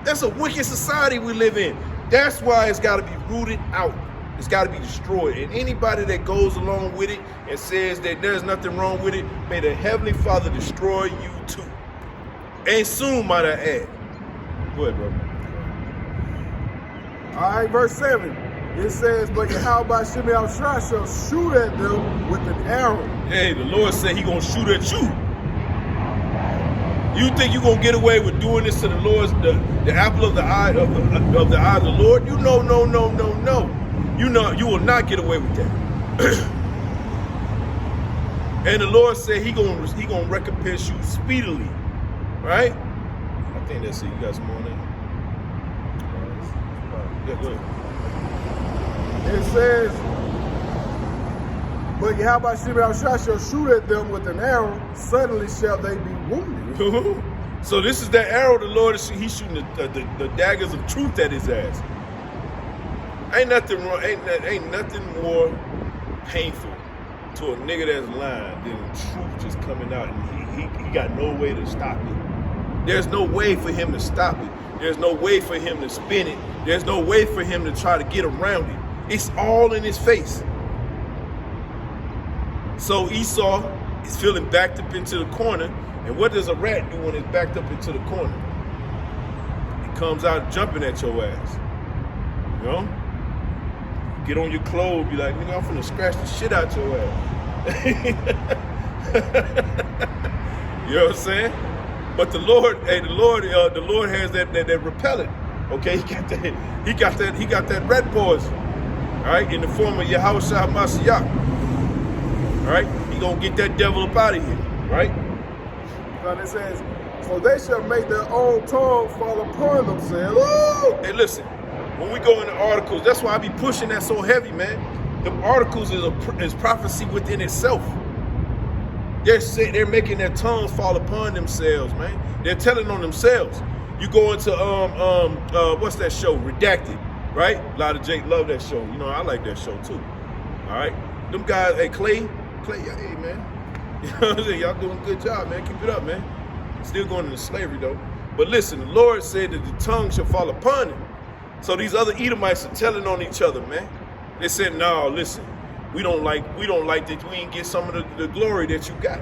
That's a wicked society we live in. That's why it's got to be rooted out. It's got to be destroyed. And anybody that goes along with it and says that there's nothing wrong with it, may the Heavenly Father destroy you too. And soon, might I add. Go ahead, bro. All right, verse 7. It says, but Yahweh Shimei Shah shall shoot at them with an arrow. Hey, the Lord said he gonna shoot at you. You think you gonna get away with doing this to the Lord's the apple of the eye of the eye of the Lord? You know, no. You know you will not get away with that. And the Lord said he gonna recompense you speedily, right? I think that's it. You got some more on there? Yeah, go ahead. It says, but Yahweh Shimei Shah shall shoot at them with an arrow, suddenly shall they be wounded. So this is that arrow the Lord is he's shooting the daggers of truth at his ass. Ain't nothing wrong, ain't nothing more painful to a nigga that's lying than the truth just coming out and he got no way to stop it. There's no way for him to stop it. There's no way for him to spin it. There's no way for him to try to get around it. It's all in his face. So Esau is feeling backed up into the corner. And what does a rat do when it's backed up into the corner? It comes out jumping at your ass. You know? Get on your clothes, be like, nigga, I'm finna scratch the shit out your ass. You know what I'm saying? But the Lord has that repellent. Okay, he got that rat poison. All right, in the form of Yahweh Shah Mashiach. All right, he gonna get that devil up out of here, right? Now it says, so they shall make their own tongue fall upon themselves. Woo! Hey, listen, when we go in the articles, that's why I be pushing that so heavy, man. The articles is prophecy within itself. They're making their tongues fall upon themselves, man. They're telling on themselves. You go into what's that show? Redacted, right? A lot of Jake love that show. You know, I like that show too. All right, them guys. Hey, Clay, hey man. You know what I'm saying? Y'all doing a good job, man. Keep it up, man. Still going into slavery though. But listen, the Lord said that the tongue shall fall upon him. So these other Edomites are telling on each other, man. They said, no, listen, we don't like that we ain't get some of the glory that you got.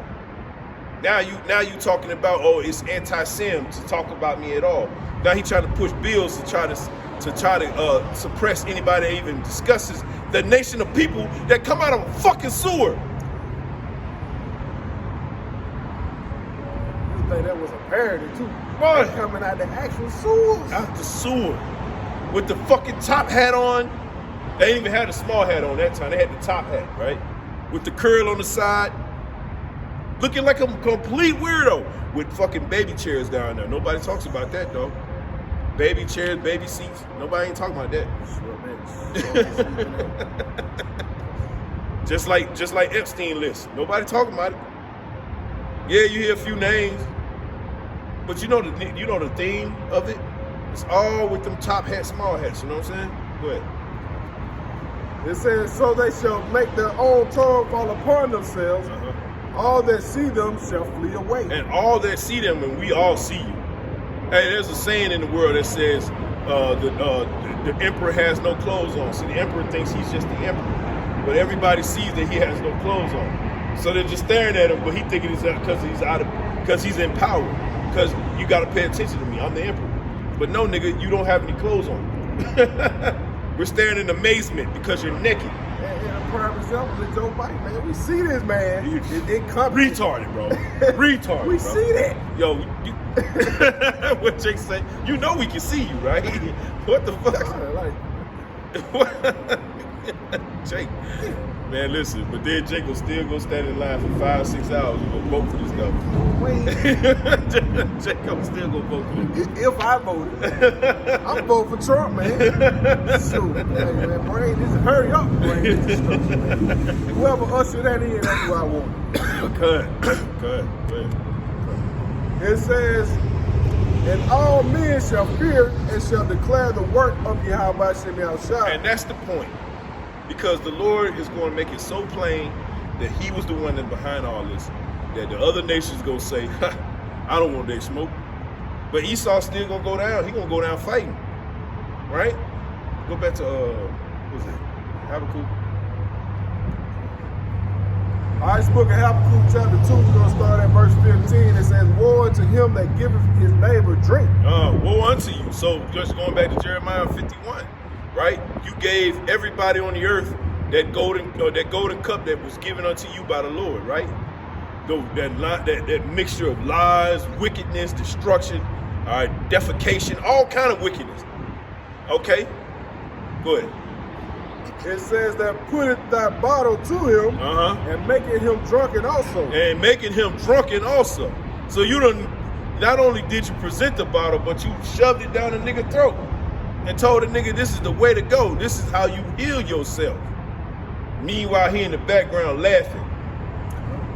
Now you talking about, oh, it's anti-Sem to talk about me at all. Now he trying to push bills to try to suppress anybody that even discusses the nation of people that come out of a fucking sewer. You think that was a parody too? Right. They're coming out the actual sewers. Out the sewer. With the fucking top hat on. They didn't even have the small hat on that time. They had the top hat, right? With the curl on the side. Looking like a complete weirdo with fucking baby chairs down there. Nobody talks about that though. Baby chairs, baby seats. Nobody ain't talking about that. Just like Epstein list. Nobody talking about it. Yeah, you hear a few names, but you know the theme of it. It's all with them top hats, small hats. You know what I'm saying? Go ahead. It says, so they shall make their own tongue fall upon themselves. All that see them shall flee away. And all that see them, and we all see you. Hey, there's a saying in the world that says the emperor has no clothes on. So the emperor thinks he's just the emperor, but everybody sees that he has no clothes on. So they're just staring at him, but he thinking it's because he's in power. Because you got to pay attention to me. I'm the emperor. But no, nigga, you don't have any clothes on. We're staring in amazement because you're naked. man, prime example is Joe Biden, man. We see this, man. It retarded, bro. Retarded. We bro. see that. Yo, what Jake say? You know we can see you, right? What the fuck? Jake, man, listen. But then Jake will still go stand in line for 5-6 hours and go vote for this stuff. Jake will still go vote for this. If I voted, I'm voting for Trump, man. Shoot, man, brain, just hurry up, brain. Whoever usher that in, that's who I want. Good. It says, and all men shall fear and shall declare the work of Yahweh Shem Yahushua. And that's the point. Because the Lord is going to make it so plain that he was the one that's behind all this, that the other nations going to say, I don't want their smoke. But Esau's still going to go down. He's going to go down fighting. Right? Go back to, what's it? Habakkuk. All right, this book of Habakkuk chapter 2, we're going to start at verse 15. It says, woe unto him that giveth his neighbor drink. Woe unto you. So just going back to Jeremiah 51, right? You gave everybody on the earth that golden cup that was given unto you by the Lord, right? That mixture of lies, wickedness, destruction, all right, defecation, all kind of wickedness. Okay? Go ahead. It says that putteth thy bottle to him and making him drunken also. And making him drunken also. So you don't, not only did you present the bottle, but you shoved it down the nigga's throat and told the nigga this is the way to go. This is how you heal yourself. Meanwhile, he in the background laughing.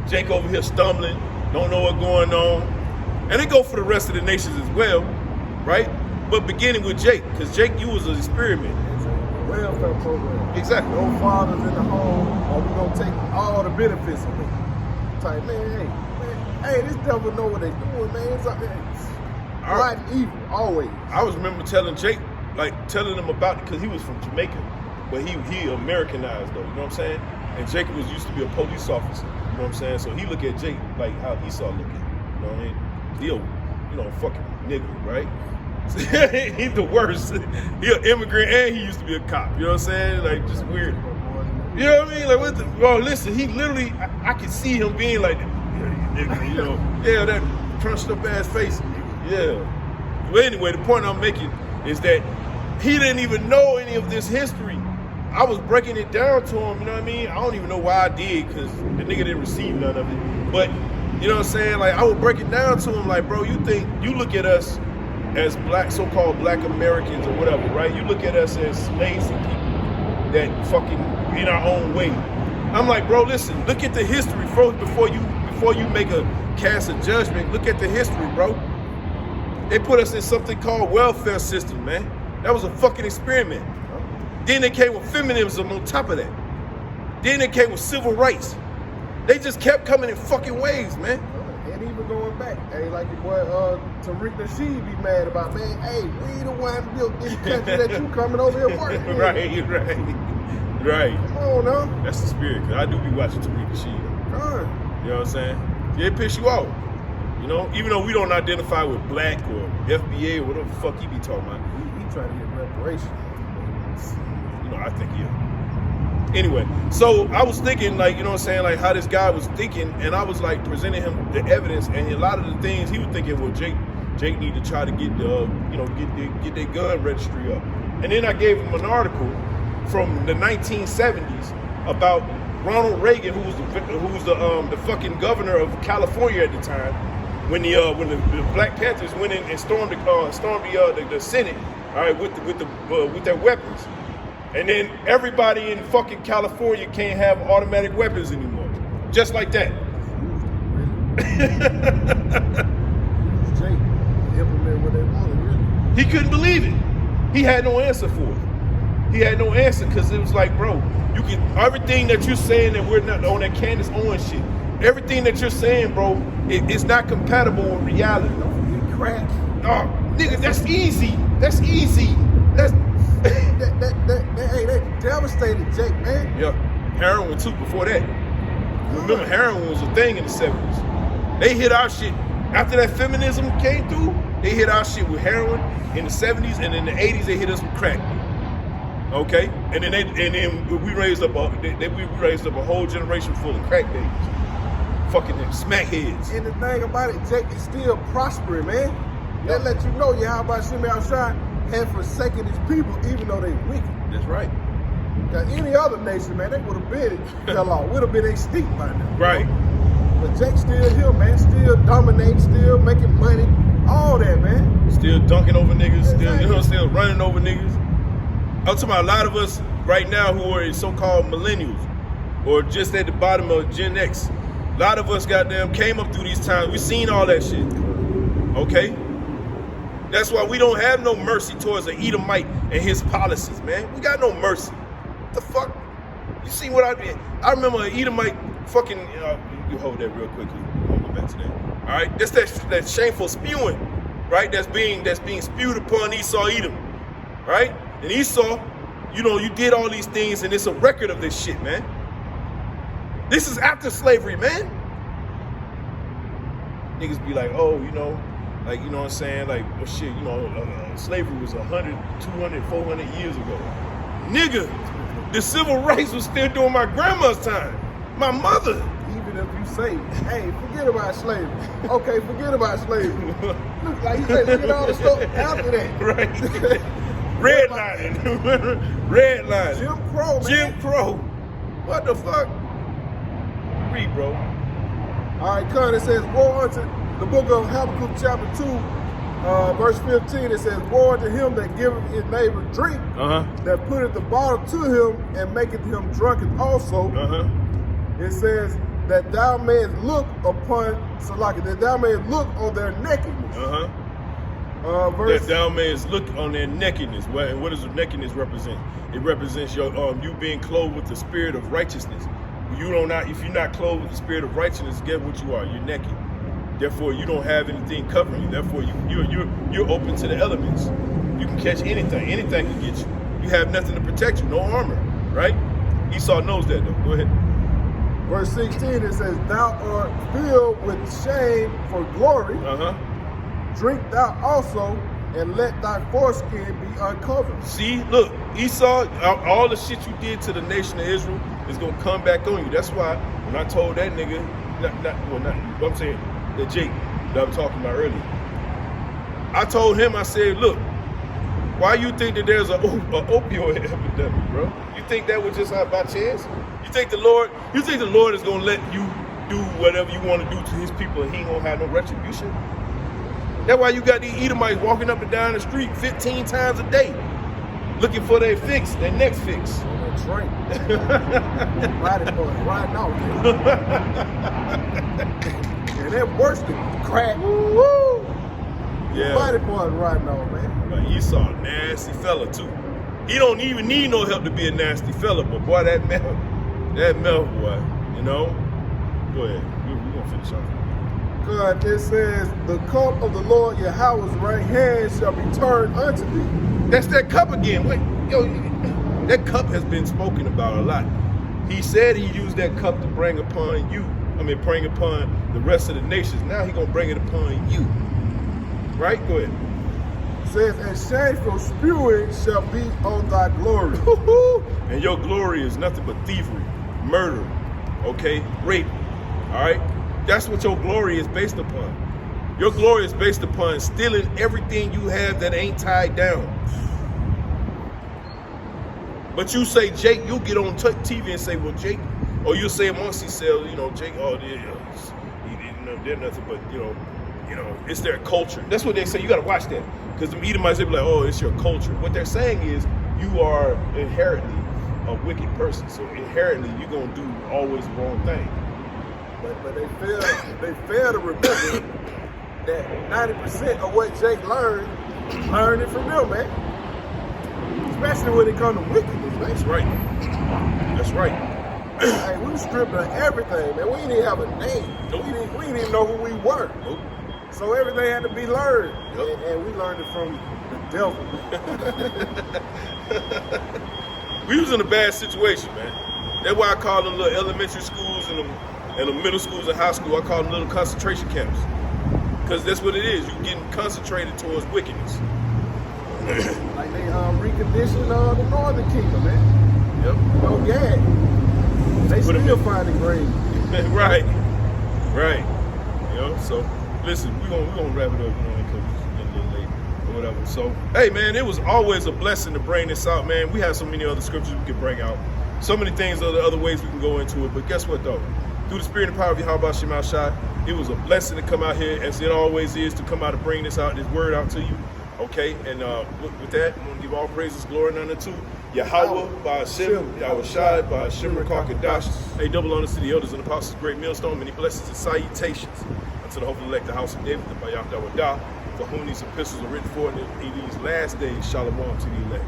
Jake over here stumbling, don't know what's going on. And it go for the rest of the nations as well, right? But beginning with Jake, because Jake, you was an experiment. Welfare program. Exactly. No fathers in the home, or we gonna take all the benefits of it. It's like, man, hey, this devil know what they doing, man. It's like, right and evil, always. I was remember telling Jake, telling him about it, because he was from Jamaica, but he Americanized though, you know what I'm saying? And Jake was used to be a police officer, you know what I'm saying? So he look at Jake like how Esau look at him, you know what I mean? He'll, fucking nigga, right? He's the worst. He an immigrant and he used to be a cop. You know what I'm saying? Like, just weird. You know what I mean? Like, bro, listen, he literally, I can see him being like, that crunched up ass face. Yeah. But anyway, the point I'm making is that he didn't even know any of this history. I was breaking it down to him, you know what I mean? I don't even know why I did, because the nigga didn't receive none of it. But, you know what I'm saying? Like, I would break it down to him, like, bro, you look at us as black, so-called black Americans or whatever, right? You look at us as slaves and people that fucking in our own way. I'm like, bro, listen, look at the history first before you make a cast a judgment. Look at the history, bro. They put us in something called welfare system, man. That was a fucking experiment. Then they came with feminism on top of that. Then they came with civil rights. They just kept coming in fucking waves, man. And even going back, hey, like your boy Tariq Nasheed be mad about, man, hey, we the one built this country that you coming over here working. Right. Come on, now. That's the spirit, because I do be watching Tariq Nasheed. You know what I'm saying? Yeah, it piss you off. You know, even though we don't identify with black or FBA or whatever the fuck he be talking about. He trying to get reparations. I think, yeah. Anyway, so I was thinking, like, you know what I'm saying, like how this guy was thinking, and I was like presenting him the evidence, and a lot of the things he was thinking, well, Jake need to try to get get their gun registry up. And then I gave him an article from the 1970s about Ronald Reagan, who was the fucking governor of California at the time, when the Black Panthers went in and stormed the Senate, all right, with their weapons. And then everybody in fucking California can't have automatic weapons anymore. Just like that. He couldn't believe it. He had no answer for it. He had no answer, because it was like, bro, everything that you're saying that we're not on that Candace Owens shit, everything that you're saying, bro, it's not compatible with reality. Don't forget crack. Oh, nigga, that's easy. That's easy. They devastated Jake, man. Yeah, heroin too before that. Remember, heroin was a thing in the 70s. They hit our shit. After that feminism came through, they hit our shit with heroin in the 70s, and in the 80s, they hit us with crack. Okay, and then we raised up a whole generation full of crack babies, fucking them smackheads. And the thing about it, Jake is still prospering, man. That let you know Yahweh Shimei Shai had forsaken his people, even though they wicked. That's right. Now, any other nation, man, they would have been fell off. Would have been extinct by now. Right. But Jake's still here, man. Still dominating, still making money, all that, man. Still dunking over niggas, Exactly. still running over niggas. I'm talking about a lot of us right now who are so-called millennials or just at the bottom of Gen X. A lot of us goddamn came up through these times. We seen all that shit. Okay? That's why we don't have no mercy towards an Edomite and his policies, man. We got no mercy. What the fuck? You see what I did? I remember an Edomite fucking, you hold that real quickly. We'll go back to that. All right? That's that shameful spewing, right? That's being spewed upon Esau Edom, right? And Esau, you did all these things, and it's a record of this shit, man. This is after slavery, man. Niggas be like, oh, like, you know what I'm saying? Like, well, shit, slavery was 100, 200, 400 years ago. Nigga, the civil rights was still during my grandma's time. My mother. Even if you say, hey, forget about slavery. Okay, forget about slavery. Look, like you said, look at all the stuff after that. Right. Redlining. Jim Crow, man. Jim Crow. What the fuck? Read, bro. All right, Con, it says, woe unto the book of Habakkuk chapter 2, verse 15. It says, woe unto him that giveth his neighbor drink, that putteth the bottle to him and maketh him drunken also. It says, that thou mayest look upon Salaki, that thou mayest look on their nakedness. That thou mayest look on their nakedness. And what does the nakedness represent? It represents your you being clothed with the spirit of righteousness. If you're not clothed with the spirit of righteousness, guess what you are? You're naked. Therefore, you don't have anything covering you. Therefore, you're open to the elements. You can catch anything. Anything can get you. You have nothing to protect you. No armor, right? Esau knows that, though. Go ahead. Verse 16, it says, thou art filled with shame for glory. Drink thou also, and let thy foreskin be uncovered. See, look, Esau, all the shit you did to the nation of Israel is going to come back on you. That's why when I told that nigga, I'm saying that Jake that I'm talking about earlier, I told him, I said, look, why you think that there's an opioid epidemic, bro? You think that was just by chance? You think the Lord is going to let you do whatever you want to do to his people and he ain't going to have no retribution? That's why you got these Edomites walking up and down the street 15 times a day, looking for their fix, their next fix. Drink. Body part right now. And that worse than crack. Woo! Yeah. Body part right now, man. But Esau, nasty fella too. He don't even need no help to be a nasty fella, but boy, that mouth, boy, Go ahead. We're gonna finish off. God, it says, the cup of the Lord Yahweh's right hand shall be turned unto thee. That's that cup again. Wait, that cup has been spoken about a lot. He said he used that cup to bring upon bring upon the rest of the nations. Now he's gonna bring it upon you. Right? Go ahead. It says, and shameful spewing shall be on thy glory. And your glory is nothing but thievery, murder, okay, rape. All right? That's what your glory is based upon. Your glory is based upon stealing everything you have that ain't tied down. But you say, Jake, you'll get on TV and say, well, Jake, or you'll say amongst yourselves, Jake, they're nothing but, it's their culture. That's what they say. You got to watch that. Because the Edomites, they be like, oh, it's your culture. What they're saying is you are inherently a wicked person. So inherently, you're going to do always the wrong thing. But they fail to remember that 90% of what Jake learned it from them, man. Especially when it comes to wickedness, man. That's right. Hey, we stripped of everything, man. We didn't even have a name. Nope. We didn't even know who we were. Nope. So everything had to be learned. Yep. And we learned it from the devil. We was in a bad situation, man. That's why I call them little elementary schools and the middle schools and high school, I call them little concentration camps. Because that's what it is. You're getting concentrated towards wickedness. Like they reconditioned the Northern Kingdom, man. Yep. No gas. They Put 'em still in. finding grain. Right. Right. You know, so listen, we're gonna wrap it up, you know, because it's getting a little late or whatever. So, hey man, it was always a blessing to bring this out, man. We have so many other scriptures we could bring out. So many things, other ways we can go into it. But guess what though? Through the spirit and power of Yahweh Shema Shai, it was a blessing to come out here, as it always is, to come out and bring this word out to you. Okay, and with that, I'm gonna give all praises, glory, and honor to Yahweh, by Hashem, Yahweh Shai, by Hashem, Rakakadash. Hey, double honors to the elders and apostles, great millstone, many blessings and salutations unto the hope of elect, the house of David, the Bayah Dawadah, for whom these epistles are written for in these last days. Shalom to the elect.